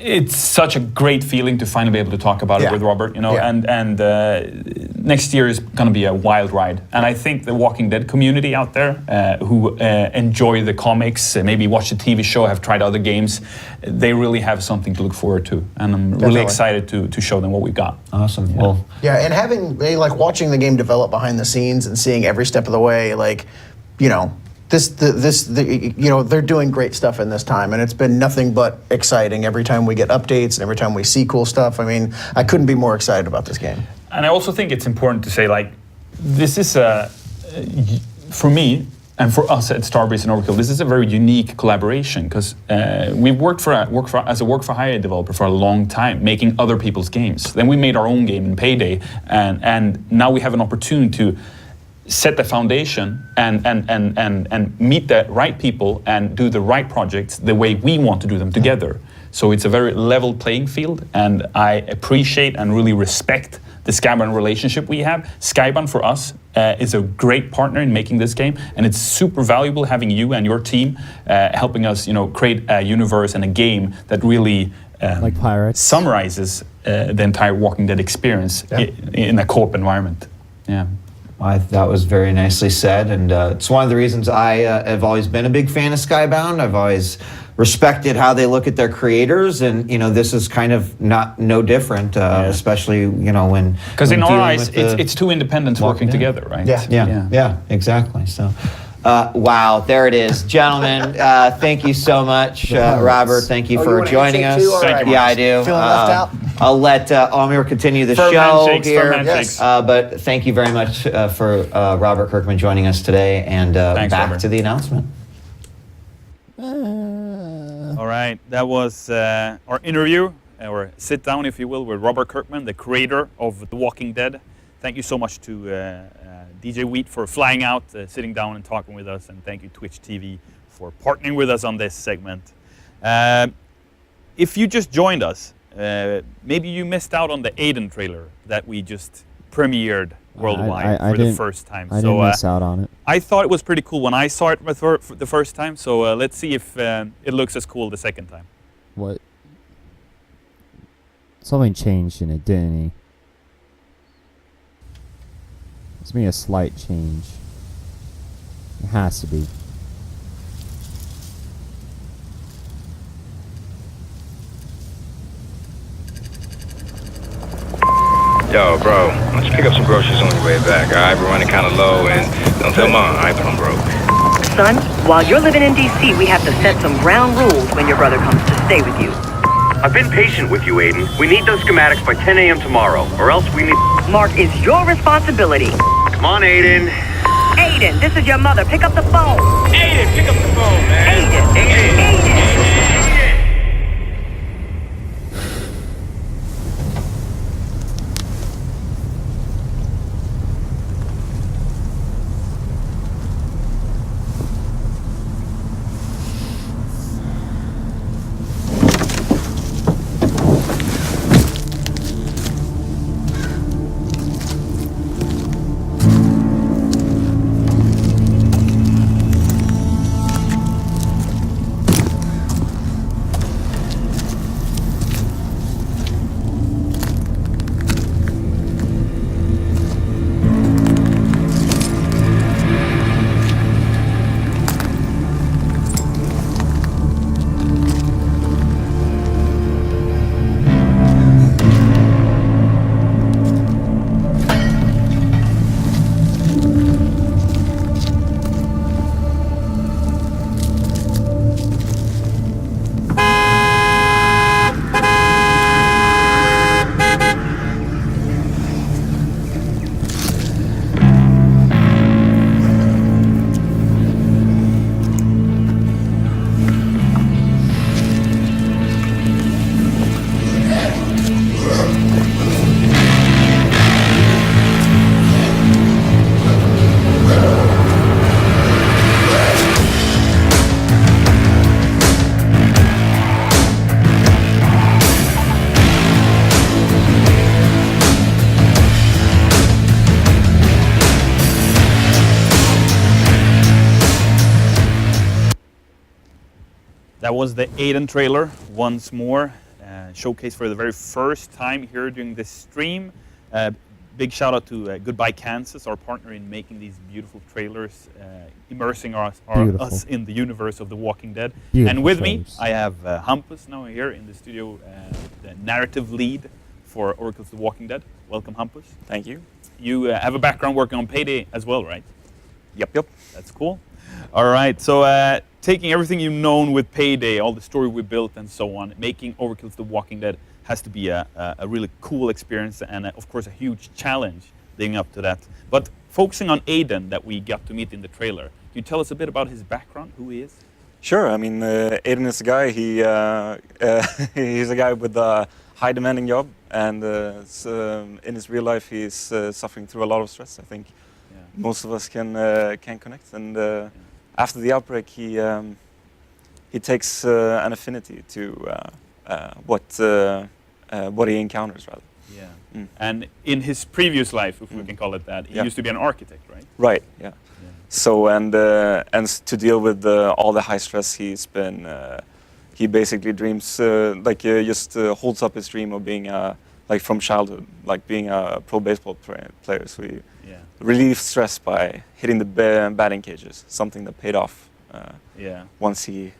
it's such a great feeling to finally be able to talk about it with Robert, and next year is going to be a wild ride. And I think the Walking Dead community out there who enjoy the comics, maybe watch the TV show, have tried other games, they really have something to look forward to. And I'm really excited to show them what we've got. Awesome. Yeah. Well, and watching the game develop behind the scenes and seeing every step of the way, they're doing great stuff in this time, and it's been nothing but exciting every time we get updates and every time we see cool stuff. I mean, I couldn't be more excited about this game. And I also think it's important to say, this is for me and for us at Starbreeze and Overkill, this is a very unique collaboration, because we've worked as a work-for-hire developer for a long time, making other people's games. Then we made our own game in Payday, and now we have an opportunity to set the foundation and meet the right people and do the right projects the way we want to do them together. So it's a very level playing field, and I appreciate and really respect the Skybound relationship we have. Skybound for us is a great partner in making this game, and it's super valuable having you and your team helping us, create a universe and a game that really like pirates summarizes the entire Walking Dead experience in a co-op environment. Yeah. That was very nicely said, and it's one of the reasons I have always been a big fan of Skybound. I've always respected how they look at their creators, and this is kind of no different, especially when because in our dealing eyes with it's two independents working together, right? Yeah, exactly. So wow, there it is, gentlemen. Thank you so much, Robert. Thank you for joining us. Thank you, Yeah, I do. Feeling left out? I'll let Amir continue the Firm show handshakes, here. firm handshakes. But thank you very much for Robert Kirkman joining us today, and Thanks, back Robert. to the announcement. All right, that was our interview, or sit down, if you will, with Robert Kirkman, the creator of The Walking Dead. Thank you so much to DJ Wheat for flying out, sitting down and talking with us, and thank you Twitch TV for partnering with us on this segment. If you just joined us, maybe you missed out on the Aiden trailer that we just premiered worldwide for the first time. I didn't miss out on it. I thought it was pretty cool when I saw it for the first time, so let's see if it looks as cool the second time. What? Something changed in it, didn't he? It's me a slight change. It has to be. Yo, bro, let's pick up some groceries on the way back. All right, we're running kind of low, and don't tell Mom, all right, but I'm broke. Son, while you're living in D.C., we have to set some ground rules when your brother comes to stay with you. I've been patient with you, Aiden. We need those schematics by 10 a.m. tomorrow, or else we need... Mark, is your responsibility. Come on, Aiden. Aiden, this is your mother. Pick up the phone. Aiden, pick up the phone, man. Aiden. That was the Aiden trailer once more, showcased for the very first time here during this stream. Big shout out to Goodbye Kansas, our partner in making these beautiful trailers, immersing us in the universe of The Walking Dead. Beautiful and with trailers. me, I have Hampus now here in the studio, the narrative lead for Overkill's The Walking Dead. Welcome, Hampus. Thank you. You have a background working on Payday as well, right? Yep. That's cool. All right, so taking everything you've known with Payday, all the story we built and so on, making Overkill's The Walking Dead has to be a really cool experience and of course a huge challenge leading up to that. But focusing on Aiden that we got to meet in the trailer, can you tell us a bit about his background, who he is? Sure. I mean, Aiden is a guy. He's a guy with a high demanding job, and in his real life he's suffering through a lot of stress. I think most of us can connect. And after the outbreak, he takes an affinity to what he encounters, rather. Yeah. And in his previous life, if we can call it that, he used to be an architect, right? Right. Yeah. So and to deal with all the high stress he's been, he basically dreams just holds up his dream of being like from childhood, like being a pro baseball player. So he relieves stress by hitting the batting cages, something that paid off once he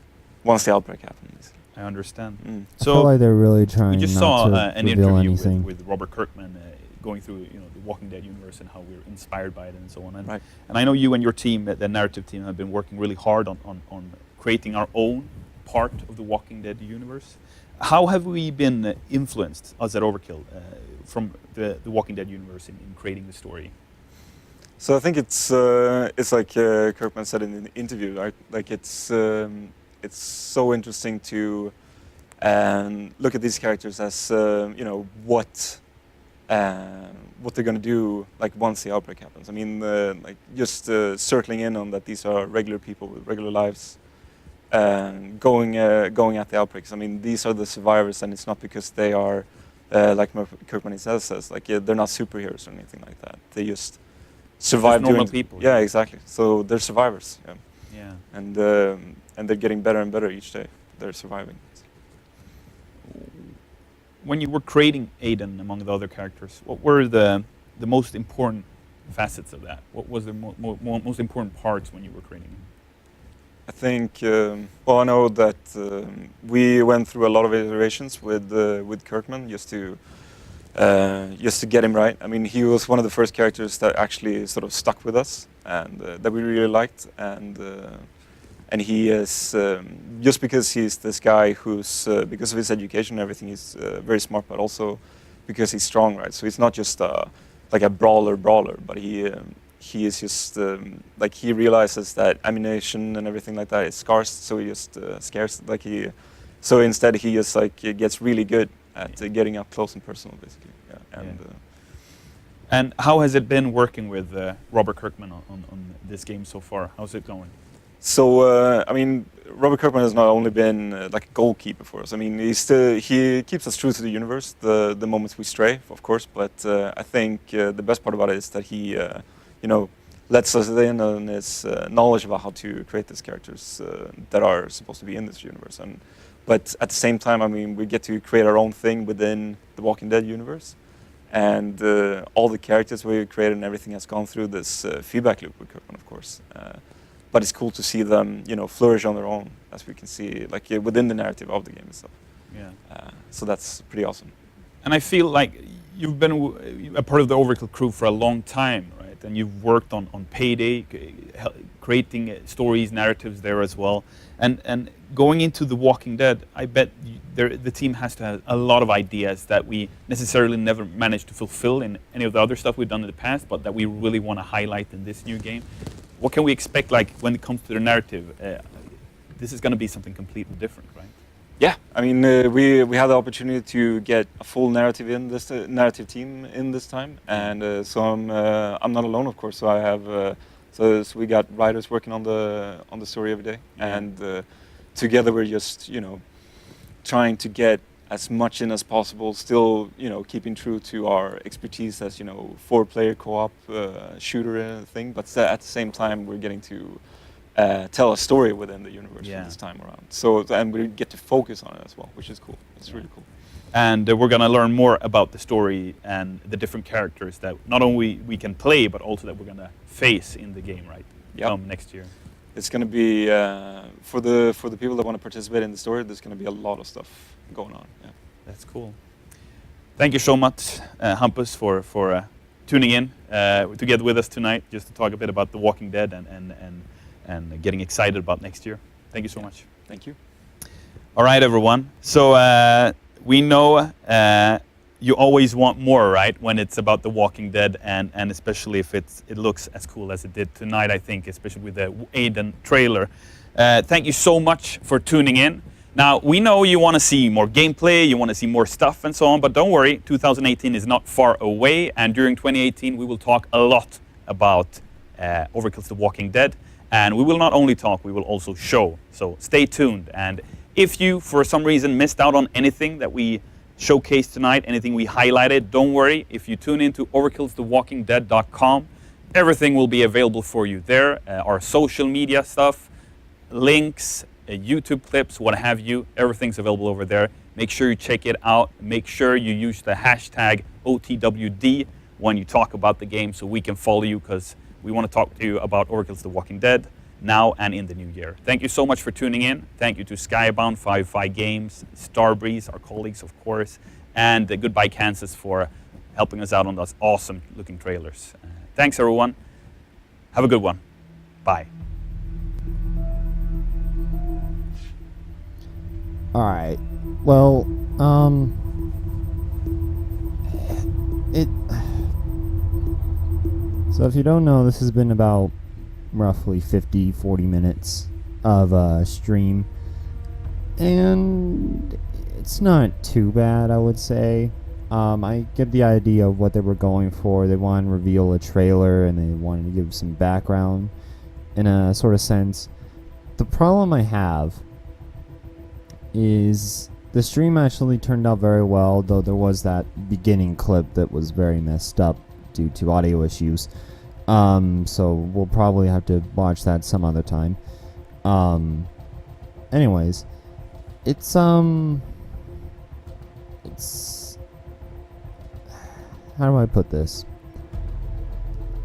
once the outbreak happens. I understand. I feel like they're really trying we just not saw to an reveal interview anything. with Robert Kirkman going through the Walking Dead universe and how we're inspired by it and so on. And, Right. and I know you and your team, the narrative team, have been working really hard on creating our own part of the Walking Dead universe. How have we been influenced, us at Overkill, from the Walking Dead universe in creating the story? So I think it's like Kirkman said in the interview, right? Like it's so interesting to look at these characters as what they're going to do like once the outbreak happens. I mean, like just circling in on that these are regular people with regular lives, going at the outbreaks. I mean, these are the survivors, and it's not because they are like Kirkman says, like they're not superheroes or anything like that. They just survive. Just normal people. Yeah, exactly. So they're survivors. Yeah. Yeah. And they're getting better and better each day. They're surviving. When you were creating Aiden among the other characters, what were the most important facets of that? What was the most important parts when you were creating him? I think, well, I know that we went through a lot of iterations with Kirkman just to get him right. I mean, he was one of the first characters that actually sort of stuck with us and that we really liked. And he is, just because he's this guy who's, because of his education and everything, he's very smart, but also because he's strong, right? So he's not just like a brawler, but he is just, like he realizes that ammunition and everything like that is scarce, so he just scares, like so instead he just like gets really good at getting up close and personal, basically. Yeah. And how has it been working with Robert Kirkman on this game so far? How's it going? So, I mean, Robert Kirkman has not only been like a goalkeeper for us. I mean, he keeps us true to the universe, the moments we stray, of course. But I think the best part about it is that he, lets us in on his knowledge about how to create these characters that are supposed to be in this universe. But at the same time, I mean, we get to create our own thing within the Walking Dead universe. And all the characters we created and everything has gone through this feedback loop with Kirkman, of course. But it's cool to see them, flourish on their own, as we can see, like within the narrative of the game itself. Yeah. So that's pretty awesome. And I feel like you've been a part of the Overkill crew for a long time, right? And you've worked on Payday, creating stories, narratives there as well. And going into The Walking Dead, I bet the team has to have a lot of ideas that we necessarily never managed to fulfill in any of the other stuff we've done in the past, but that we really want to highlight in this new game. What can we expect, like, when it comes to the narrative? This is going to be something completely different, right? Yeah, I mean, we had the opportunity to get a full narrative in this narrative team in this time, and so I'm not alone, of course. So I have so we got writers working on the story every day, and together we're just trying to get as much in as possible, still keeping true to our expertise as 4-player co-op shooter thing, but at the same time we're getting to tell a story within the universe this time around. So and we get to focus on it as well, which is cool. It's really cool. And we're going to learn more about the story and the different characters that not only we can play, but also that we're going to face in the game, right? Yeah. Next year. It's going to be for the people that want to participate in the story. There's going to be a lot of stuff going on. Yeah. That's cool. Thank you so much, Hampus, for tuning in together with us tonight, just to talk a bit about The Walking Dead and getting excited about next year. Thank you so much. Thank you. All right, everyone. So we know you always want more, right? When it's about The Walking Dead, and especially if it looks as cool as it did tonight, I think, especially with the Aiden trailer. Thank you so much for tuning in. Now, we know you want to see more gameplay, you want to see more stuff and so on, but don't worry, 2018 is not far away, and during 2018 we will talk a lot about Overkill's The Walking Dead, and we will not only talk, we will also show. So stay tuned, and if you, for some reason, missed out on anything that we showcased tonight, anything we highlighted, don't worry. If you tune into overkillsthewalkingdead.com, everything will be available for you there. Our social media stuff, links, YouTube clips, what have you, everything's available over there. Make sure you check it out. Make sure you use the hashtag OTWD when you talk about the game so we can follow you, because we want to talk to you about Overkill's The Walking Dead. now and in the new year. Thank you so much for tuning in. Thank you to Skybound, 5 Games, Starbreeze, our colleagues, of course, and Goodbye Kansas for helping us out on those awesome looking trailers. Thanks, everyone. Have a good one. Bye. All right. Well, So if you don't know, this has been about roughly 40 minutes of stream, and it's not too bad, I would say. I get the idea of what they were going for. They wanted to reveal a trailer and they wanted to give some background in a sort of sense. The problem I have is the stream actually turned out very well, though there was that beginning clip that was very messed up due to audio issues. So we'll probably have to watch that some other time. Anyways, it's how do I put this?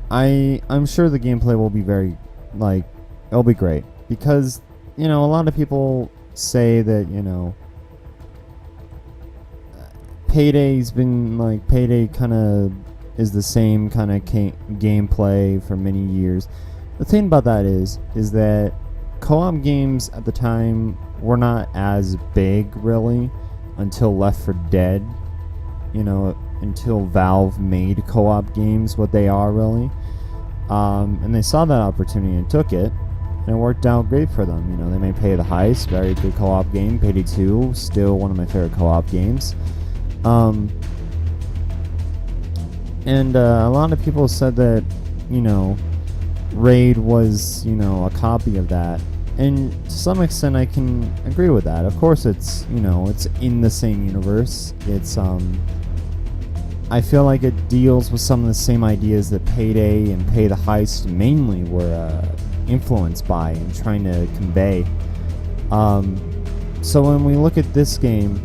I'm sure the gameplay will be very, like, it'll be great, because, you know, a lot of people say that, you know, Payday's been, like, Payday kind of is the same kind of gameplay for many years. The thing about that is that co-op games at the time were not as big, really, until Left 4 Dead, you know, until Valve made co-op games what they are, really. And they saw that opportunity and took it, and it worked out great for them. You know, they made Payday the Heist, very good co-op game. Payday 2, still one of my favorite co-op games. And a lot of people said that, you know, Raid was, you know, a copy of that. And to some extent I can agree with that. Of course it's, you know, it's in the same universe. It's, I feel like it deals with some of the same ideas that Payday and Pay the Heist mainly were influenced by and trying to convey. So when we look at this game,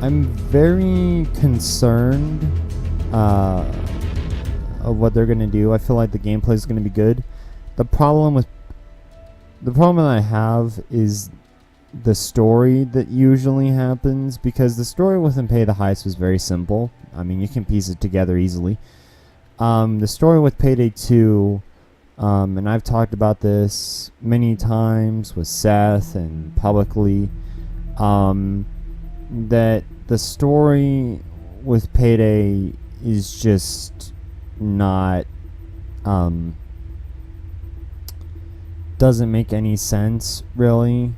I'm very concerned of what they're gonna do. I feel like the gameplay is gonna be good. The problem that I have is the story that usually happens, because the story within Pay the Heist was very simple. I mean, you can piece it together easily. The story with Payday 2, and I've talked about this many times with Seth and publicly, that the story with Payday is just not, doesn't make any sense, really,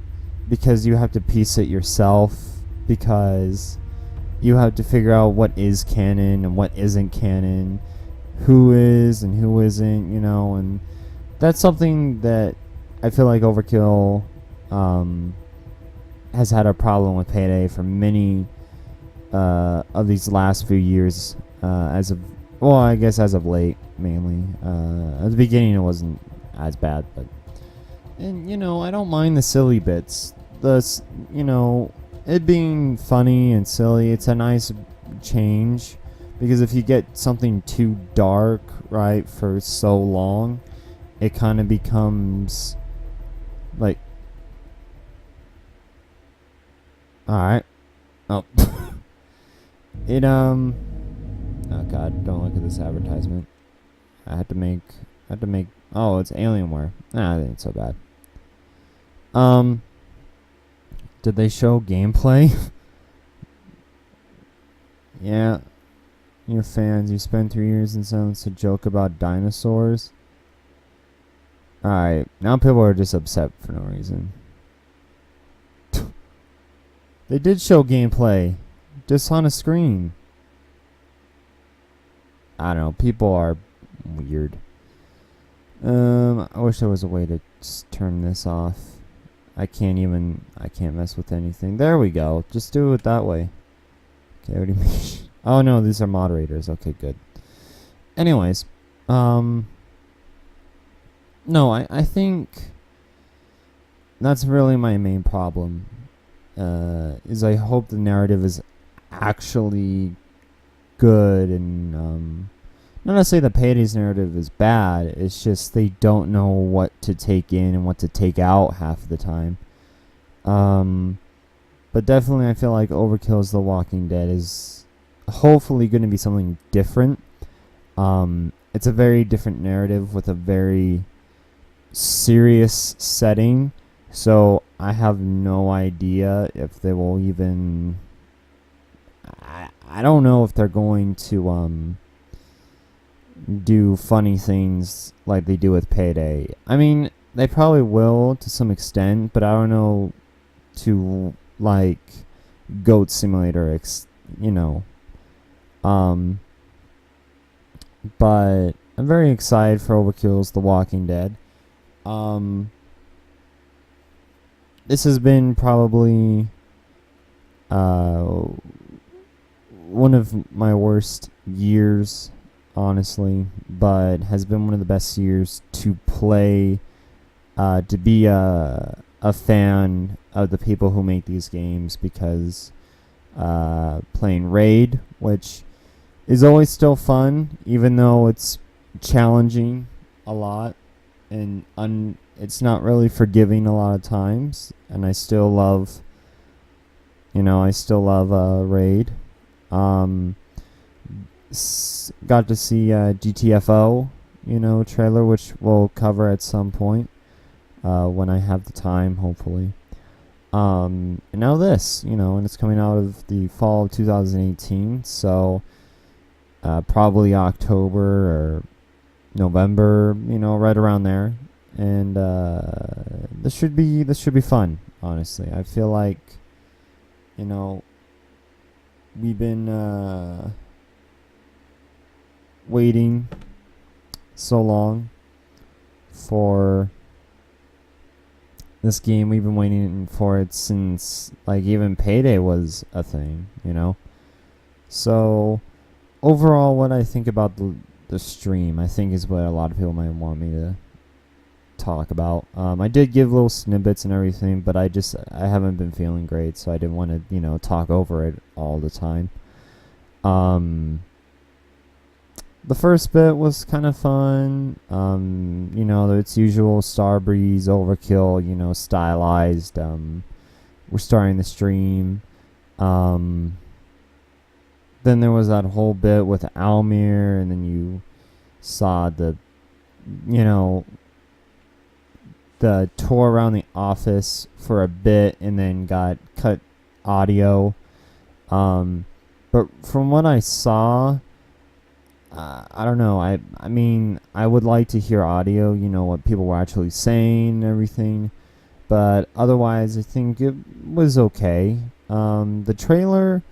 because you have to piece it yourself, because you have to figure out what is canon and what isn't canon, who is and who isn't, you know, and that's something that I feel like Overkill has had a problem with Payday for many of these last few years, as of, well, I guess as of late, mainly. At the beginning it wasn't as bad, but, and, you know, I don't mind the silly bits. You know, it being funny and silly, it's a nice change, because if you get something too dark, right, for so long, it kind of becomes like, alright. Oh. It, oh god, don't look at this advertisement. I had to make, oh, it's Alienware. Nah, that ain't so bad. Did they show gameplay? Yeah. You're fans, you spent 3 years in silence to joke about dinosaurs. Alright, now people are just upset for no reason. They did show gameplay, just on a screen. I don't know, people are weird. I wish there was a way to just turn this off. I can't mess with anything. There we go, just do it that way. Okay, what do you mean? Oh no, these are moderators. Okay, good. Anyways, no, I think that's really my main problem. Is I hope the narrative is actually good and not to say the Payday's narrative is bad, it's just they don't know what to take in and what to take out half of the time. But definitely I feel like Overkill's The Walking Dead is hopefully going to be something different. It's a very different narrative with a very serious setting, so I have no idea if they will even... I don't know if they're going to do funny things like they do with Payday. I mean, they probably will to some extent, but I don't know to like Goat Simulator, you know. But I'm very excited for Overkill's The Walking Dead. This has been probably one of my worst years, honestly, but has been one of the best years to play, to be a fan of the people who make these games, because playing Raid, which is always still fun, even though it's challenging a lot, and it's not really forgiving a lot of times, and I still love, Raid. Got to see GTFO, trailer, which we'll cover at some point when I have the time, hopefully. And now this, and it's coming out of the fall of 2018, so probably October or November, right around there. And this should be fun, honestly. I feel like, we've been waiting so long for this game. We've been waiting for it since, like, even Payday was a thing, So, overall, what I think about the stream, I think, is what a lot of people might want me to talk about. I did give little snippets and everything, but I haven't been feeling great, so I didn't want to, talk over it all the time. The first bit was kind of fun. Its usual Starbreeze, Overkill, stylized. We're starting the stream. Then there was that whole bit with Almir, and then you saw the tour around the office for a bit, and then got cut audio. But from what I saw, I don't know. I mean, I would like to hear audio, what people were actually saying and everything. But otherwise, I think it was okay. The trailer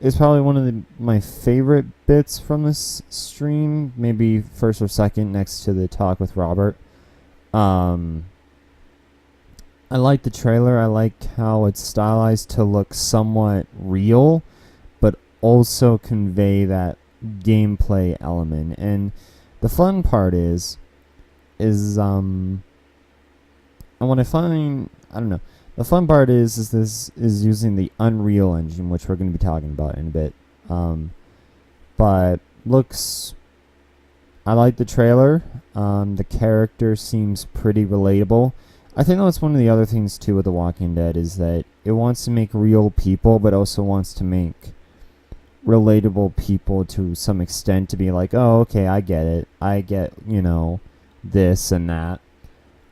is probably one of my favorite bits from this stream. Maybe first or second, next to the talk with Robert. I like the trailer. I like how it's stylized to look somewhat real, but also convey that gameplay element. And the fun part is and what I find, I don't know, the fun part is this is using the Unreal Engine, which we're going to be talking about in a bit. But I like the trailer. The character seems pretty relatable. I think that's one of the other things too with The Walking Dead, is that it wants to make real people, but also wants to make relatable people to some extent, to be like, oh, okay, I get it. I get, this and that.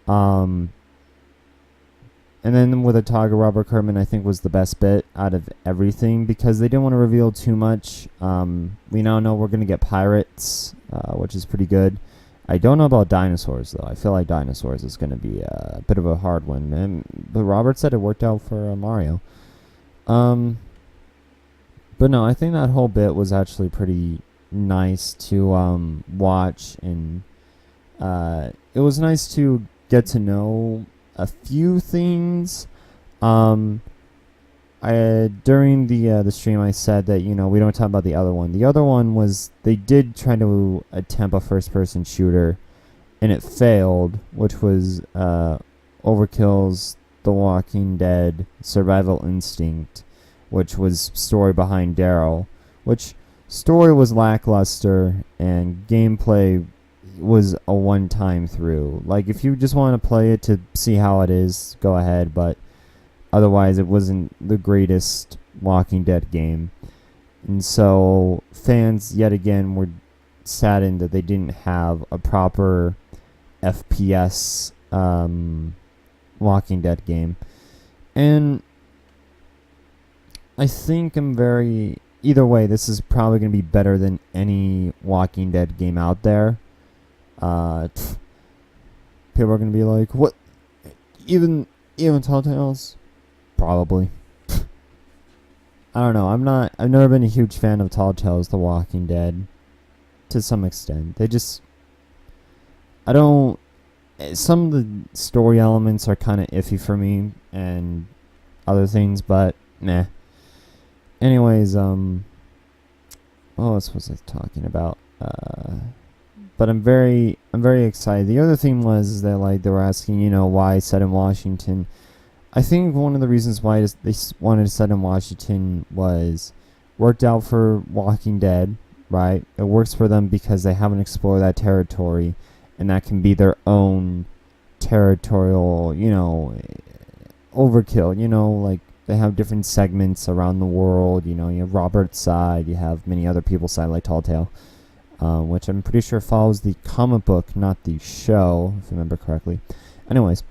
And then with a talk of Robert Kirkman, I think was the best bit out of everything, because they didn't want to reveal too much. We now know we're going to get pirates, which is pretty good. I don't know about dinosaurs, though. I feel like dinosaurs is going to be a bit of a hard one. But Robert said it worked out for Mario. But no, I think that whole bit was actually pretty nice to watch. And it was nice to get to know a few things. During the stream, I said that, we don't talk about the other one. The other one was, they did try to attempt a first-person shooter, and it failed, which was Overkill's The Walking Dead Survival Instinct, which was story behind Daryl, which story was lackluster and gameplay was a one-time through. Like, if you just want to play it to see how it is, go ahead, but otherwise it wasn't the greatest Walking Dead game. And so fans yet again were saddened that they didn't have a proper FPS Walking Dead game. And I think either way, this is probably going to be better than any Walking Dead game out there. People are going to be like, what? Even Telltale's? Probably. I don't know. I've never been a huge fan of Telltale's The Walking Dead. To some extent. Some of the story elements are kind of iffy for me and other things, but nah. Anyways, what else was I talking about? But I'm very excited. The other thing was that, like, they were asking, why set in Washington. I think one of the reasons why they wanted to set in Washington worked out for Walking Dead, right? It works for them because they haven't explored that territory, and that can be their own territorial, overkill, like they have different segments around the world, you have Robert's side, you have many other people's side like Telltale, which I'm pretty sure follows the comic book, not the show, if I remember correctly. Anyways,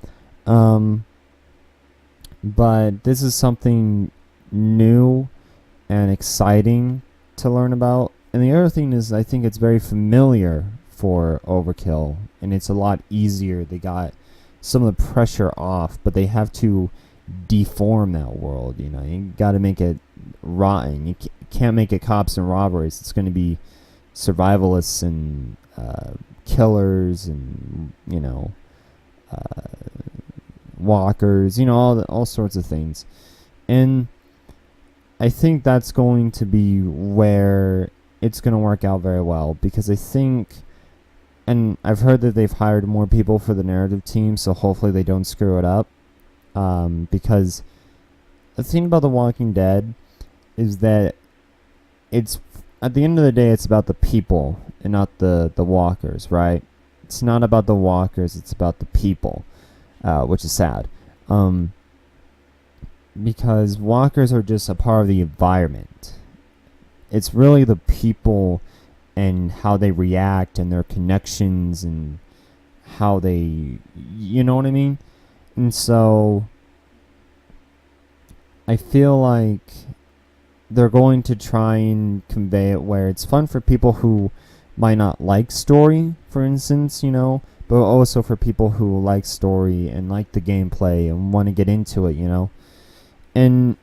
but this is something new and exciting to learn about. And the other thing is, I think it's very familiar for Overkill, and it's a lot easier. They got some of the pressure off, but they have to deform that world. You got to make it rotten. You can't make it cops and robbers. It's going to be survivalists and killers and walkers. All sorts of things. And I think that's going to be where it's going to work out very well, because I think, and I've heard that they've hired more people for the narrative team, so hopefully they don't screw it up, because the thing about The Walking Dead is that it's, at the end of the day, it's about the people and not the walkers, right? It's not about the walkers, it's about the people, which is sad, because walkers are just a part of the environment. It's really the people and how they react and their connections and how they, you know what I mean? And so I feel like they're going to try and convey it where it's fun for people who might not like story, for instance, but also for people who like story and like the gameplay and want to get into it, And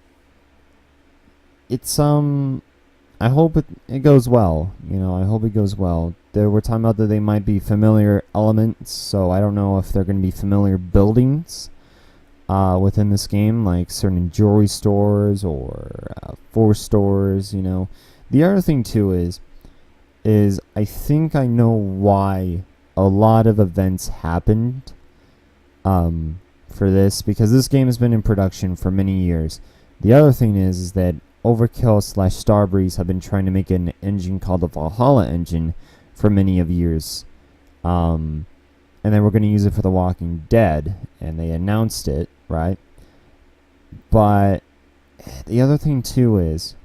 it's I hope it goes well. I hope it goes well. They were talking about that they might be familiar elements, so I don't know if they're going to be familiar buildings within this game, like certain jewelry stores or force stores. The other thing too is I think I know why a lot of events happened for this, because this game has been in production for many years. The other thing is that Overkill / Starbreeze have been trying to make an engine called the Valhalla engine for many of years. And they were going to use it for The Walking Dead, and they announced it, right? But the other thing too is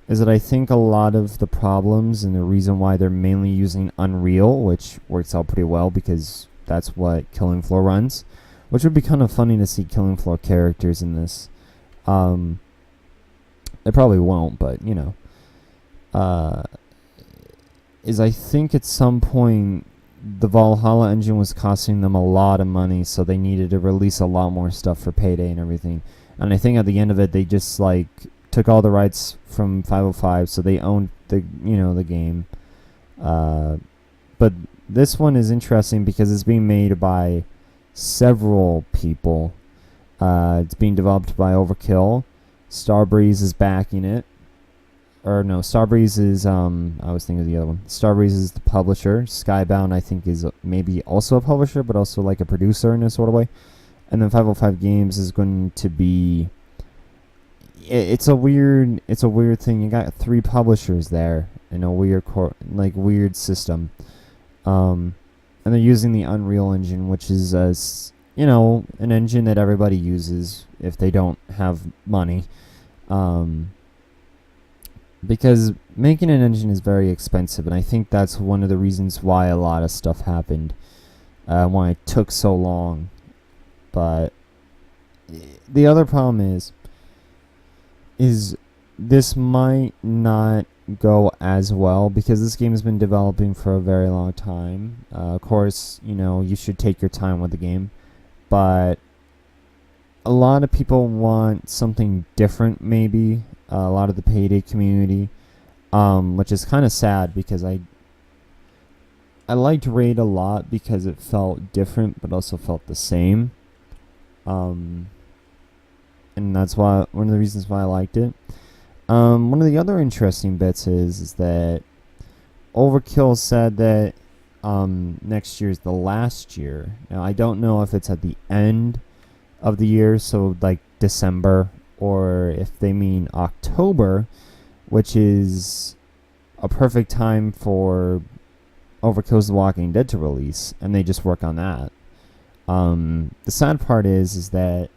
that I think a lot of the problems and the reason why they're mainly using Unreal, which works out pretty well because that's what Killing Floor runs, which would be kind of funny to see Killing Floor characters in this. They probably won't, but is I think at some point the Valhalla engine was costing them a lot of money, so they needed to release a lot more stuff for Payday and everything. And I think at the end of it, they just took all the rights from 505, so they owned the game. But this one is interesting because it's being made by several people. It's being developed by Overkill. Starbreeze is backing it. Or no, Starbreeze is, I was thinking of the other one. Starbreeze is the publisher. Skybound, I think, is maybe also a publisher, but also like a producer in a sort of way. And then 505 Games is going to be... It's a weird thing. You got 3 publishers there, in a weird weird system. And they're using the Unreal Engine, which is an engine that everybody uses if they don't have money. Because making an engine is very expensive, and I think that's one of the reasons why a lot of stuff happened, why it took so long. But the other problem is this might not go as well because this game has been developing for a very long time. Of course, you should take your time with the game, but a lot of people want something different, maybe. A lot of the Payday community, which is kind of sad because I liked Raid a lot because it felt different but also felt the same. And that's one of the reasons why I liked it. One of the other interesting bits is that Overkill said that next year is the last year. Now, I don't know if it's at the end of the year, so like December, or if they mean October, which is a perfect time for Overkill's The Walking Dead to release, and they just work on that. The sad part is that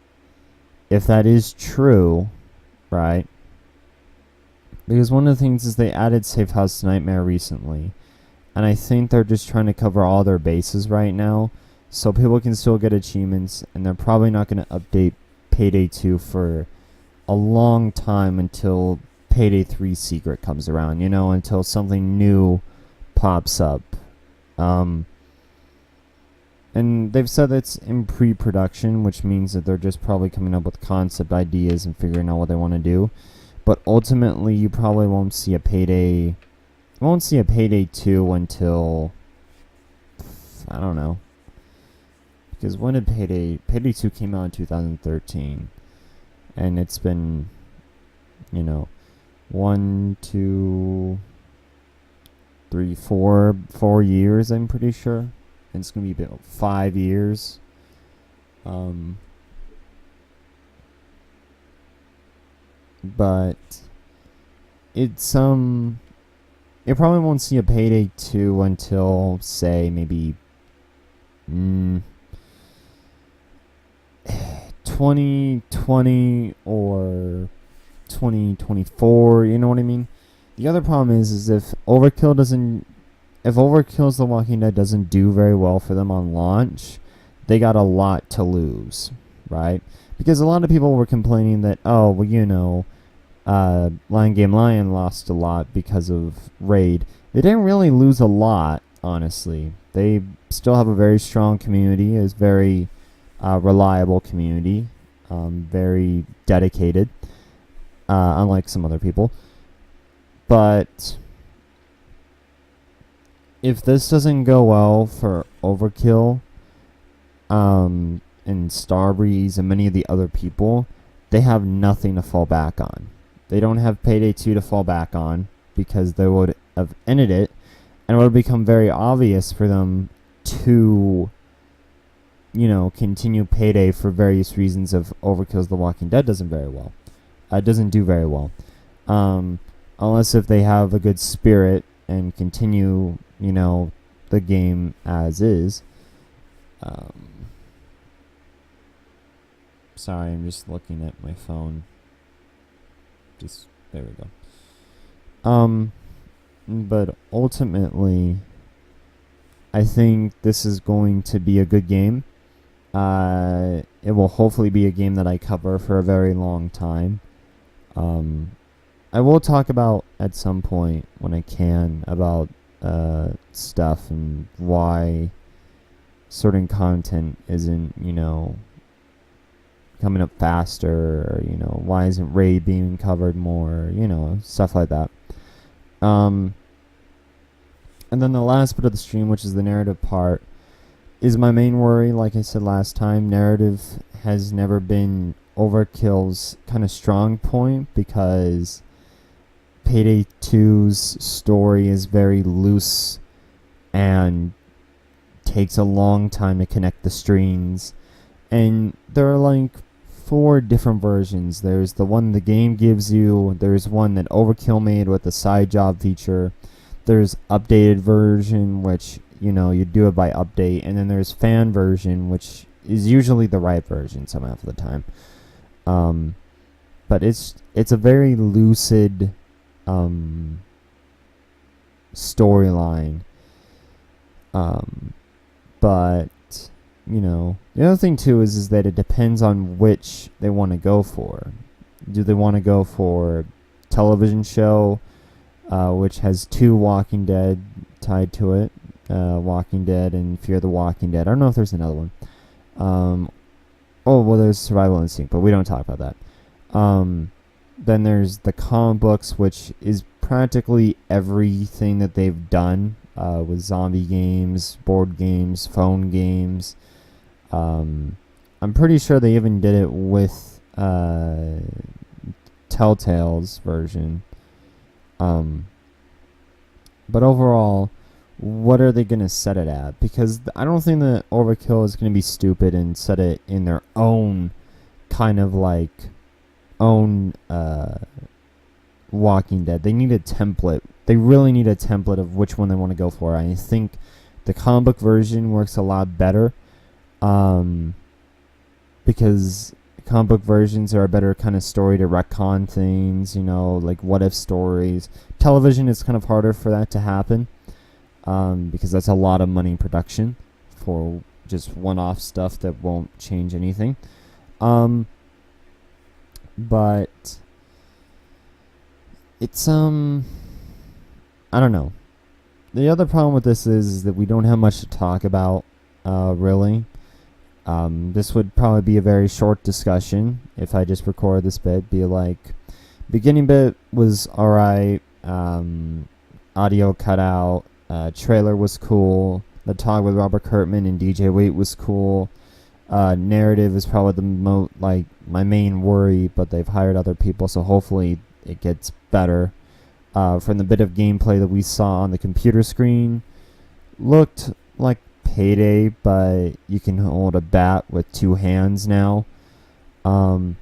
if that is true, right? Because one of the things is they added Safe House Nightmare recently, and I think they're just trying to cover all their bases right now, so people can still get achievements, and they're probably not going to update Payday 2 for a long time until Payday 3 Secret comes around, until something new pops up. And they've said it's in pre-production, which means that they're just probably coming up with concept ideas and figuring out what they want to do. But ultimately, you probably won't see a Payday 2 until, I don't know. Because when did Payday 2 came out in 2013? And it's been, 1, 2, 3, 4 years, I'm pretty sure. And it's going to be about 5 years. But it's, you probably won't see a Payday 2 until, say, maybe 2020 or 2024, you know what I mean? The other problem is if Overkill's The Walking Dead doesn't do very well for them on launch, they got a lot to lose, right? Because a lot of people were complaining that, Lion Game Lion lost a lot because of Raid. They didn't really lose a lot, honestly. They still have a very strong community. It's very reliable community, very dedicated, unlike some other people. But if this doesn't go well for Overkill, and Starbreeze and many of the other people, they have nothing to fall back on. They don't have Payday 2 to fall back on because they would have ended it, and it would have become very obvious for them to continue Payday for various reasons of Overkill's The Walking Dead doesn't do very well. Unless if they have a good spirit and continue, the game as is. Sorry, I'm just looking at my phone. There we go. But ultimately, I think this is going to be a good game. It will hopefully be a game that I cover for a very long time. I will talk about at some point when I can about stuff and why certain content isn't, coming up faster, or, why isn't Raid being covered more, stuff like that. And then the last bit of the stream, which is the narrative part, is my main worry. Like I said last time, narrative has never been Overkill's kind of strong point because Payday 2's story is very loose and takes a long time to connect the strings. And there are like 4 different versions. There's the one the game gives you. There's one that Overkill made with the side job feature. There's updated version, which, you know, you do it by update. And then there's fan version, which is usually the right version some half of the time. But it's a very lucid storyline. But, you know, the other thing too is that it depends on which they want to go for. Do they want to go for television show, which has 2 Walking Dead tied to it, Walking Dead and Fear the Walking Dead. I don't know if there's another one. Oh, well, there's Survival Instinct, but we don't talk about that. Then there's the comic books, which is practically everything that they've done with zombie games, board games, phone games. I'm pretty sure they even did it with Telltale's version. But overall, what are they going to set it at? Because I don't think that Overkill is going to be stupid and set it in their own kind of like own Walking Dead. They need a template. They really need a template of which one they want to go for. I think the comic book version works a lot better because comic book versions are a better kind of story to retcon things, you know, like what if stories. Television is kind of harder for that to happen because that's a lot of money production for just one-off stuff that won't change anything. But it's I don't know. The other problem with this is that we don't have much to talk about really. This would probably be a very short discussion if I just record this bit. Be like, beginning bit was alright, audio cut out, trailer was cool, the talk with Robert Kurtman and DJ Wait was cool. Narrative is probably the my main worry, but they've hired other people, so hopefully it gets better. From the bit of gameplay that we saw on the computer screen, looked like Payday, but you can hold a bat with 2 hands now. I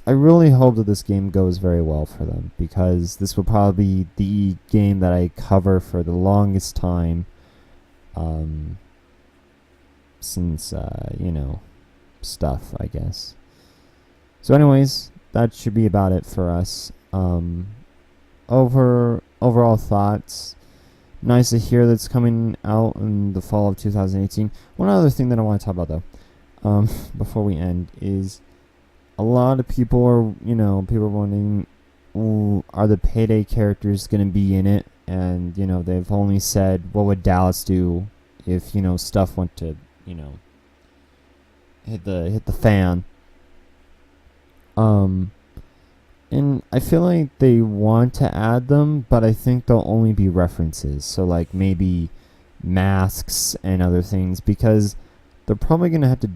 really hope that this game goes very well for them, because this will probably be the game that I cover for the longest time. Since, you know, stuff, I guess. So anyways, that should be about it for us. Overall thoughts. Nice to hear that's coming out in the fall of 2018. One other thing that I want to talk about, though, before we end, is a lot of people are, you know, people are wondering, are the Payday characters going to be in it? And, you know, they've only said, what would Dallas do if, you know, stuff went to, you know, hit the fan. And I feel like they want to add them, but I think they'll only be references. So like maybe masks and other things, because they're probably going to have to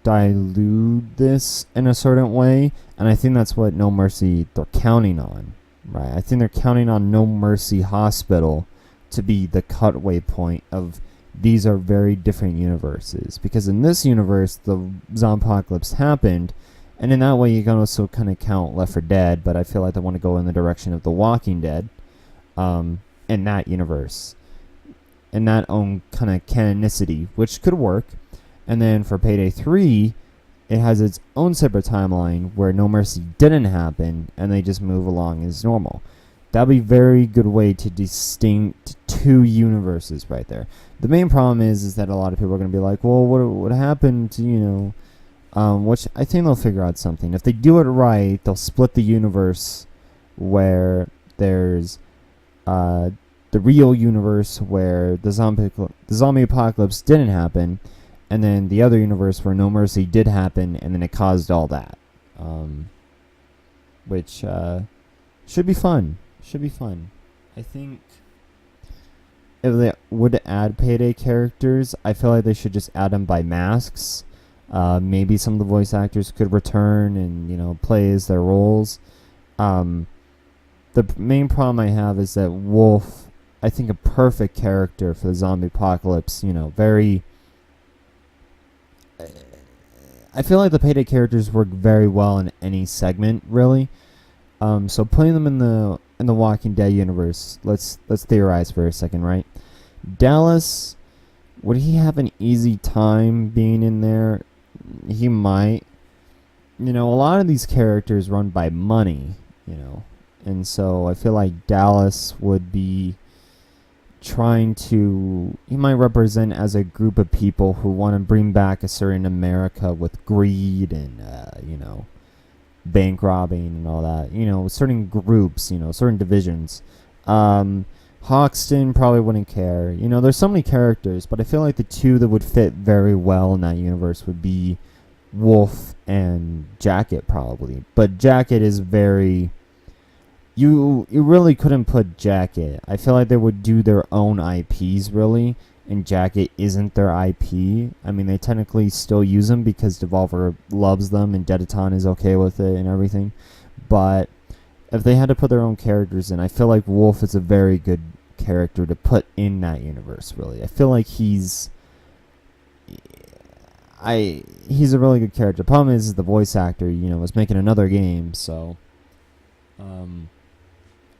dilute this in a certain way, and I think that's what No Mercy they're counting on, right? I think they're counting on No Mercy Hospital to be the cutaway point of these are very different universes, because in this universe the zombie apocalypse happened, and in that way you can also kind of count Left 4 Dead, but I feel like they want to go in the direction of The Walking Dead in that universe, in that own kind of canonicity, which could work. And then for Payday 3, it has its own separate timeline where No Mercy didn't happen, and they just move along as normal. That'd be a very good way to distinct 2 universes right there. The main problem is that a lot of people are going to be like, well, what happened to, you know, which I think they'll figure out something. If they do it right, they'll split the universe where there's the real universe where the zombie apocalypse didn't happen, and then the other universe where No Mercy did happen, and then it caused all that. Which should be fun. Should be fun. I think if they would add Payday characters, I feel like they should just add them by masks. Maybe some of the voice actors could return and, you know, play as their roles. The main problem I have is that Wolf, I think a perfect character for the zombie apocalypse, you know, very... I feel like the Payday characters work very well in any segment, really. So putting them in the Walking Dead universe, let's theorize for a second, right? Dallas, would he have an easy time being in there? He might. You know, a lot of these characters run by money, you know, and so I feel like Dallas would be trying to, he might represent as a group of people who want to bring back a certain America with greed and, you know, bank robbing and all that, you know, certain groups, you know, certain divisions. Hoxton probably wouldn't care. You know, there's so many characters, but I feel like the two that would fit very well in that universe would be Wolf and Jacket, probably. But Jacket is very, you really couldn't put Jacket. I feel like they would do their own IPs, really, and Jacket isn't their IP. I mean, they technically still use them because Devolver loves them and Dedaton is okay with it and everything, but if they had to put their own characters in, I feel like Wolf is a very good character to put in that universe, really. I feel like he's a really good character. The problem is the voice actor, you know, was making another game, so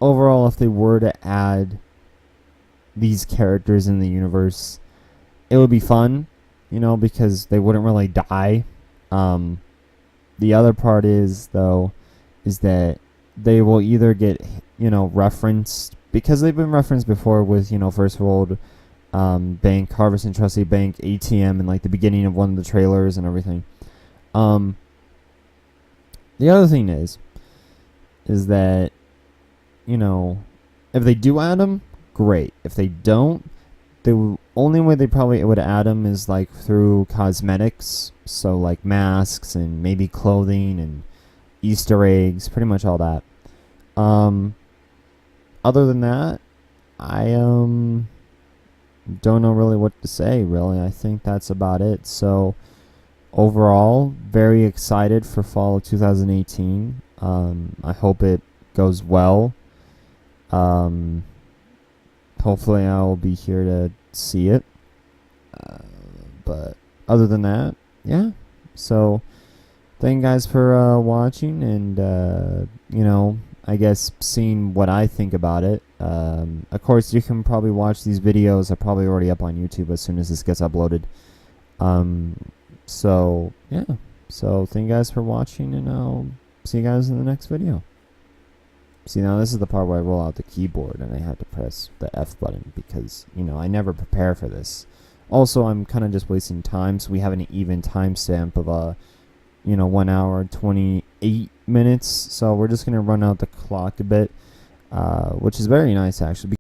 overall, if they were to add these characters in the universe, it would be fun, you know, because they wouldn't really die. The other part is, though, is that they will either get, you know, referenced, because they've been referenced before with, you know, First World Bank, Harvest and Trustee Bank, ATM, and like the beginning of one of the trailers and everything. The other thing is that, you know, if they do add them, great. If they don't, the only way they probably would add them is like through cosmetics, so like masks and maybe clothing and Easter eggs, pretty much all that. Other than that, I don't know really what to say, really. I think that's about it. So overall, very excited for fall of 2018. I hope it goes well. Hopefully I will be here to see it. But other than that, yeah. So thank you guys for watching and, you know, I guess seeing what I think about it. Of course, you can probably watch these videos. Are probably already up on YouTube as soon as this gets uploaded. So, yeah. So, thank you guys for watching, and I'll see you guys in the next video. See, now this is the part where I roll out the keyboard, and I have to press the F button, because, you know, I never prepare for this. Also, I'm kind of just wasting time, so we have an even timestamp of, you know, 1 hour, 28 minutes. So we're just going to run out the clock a bit, which is very nice, actually.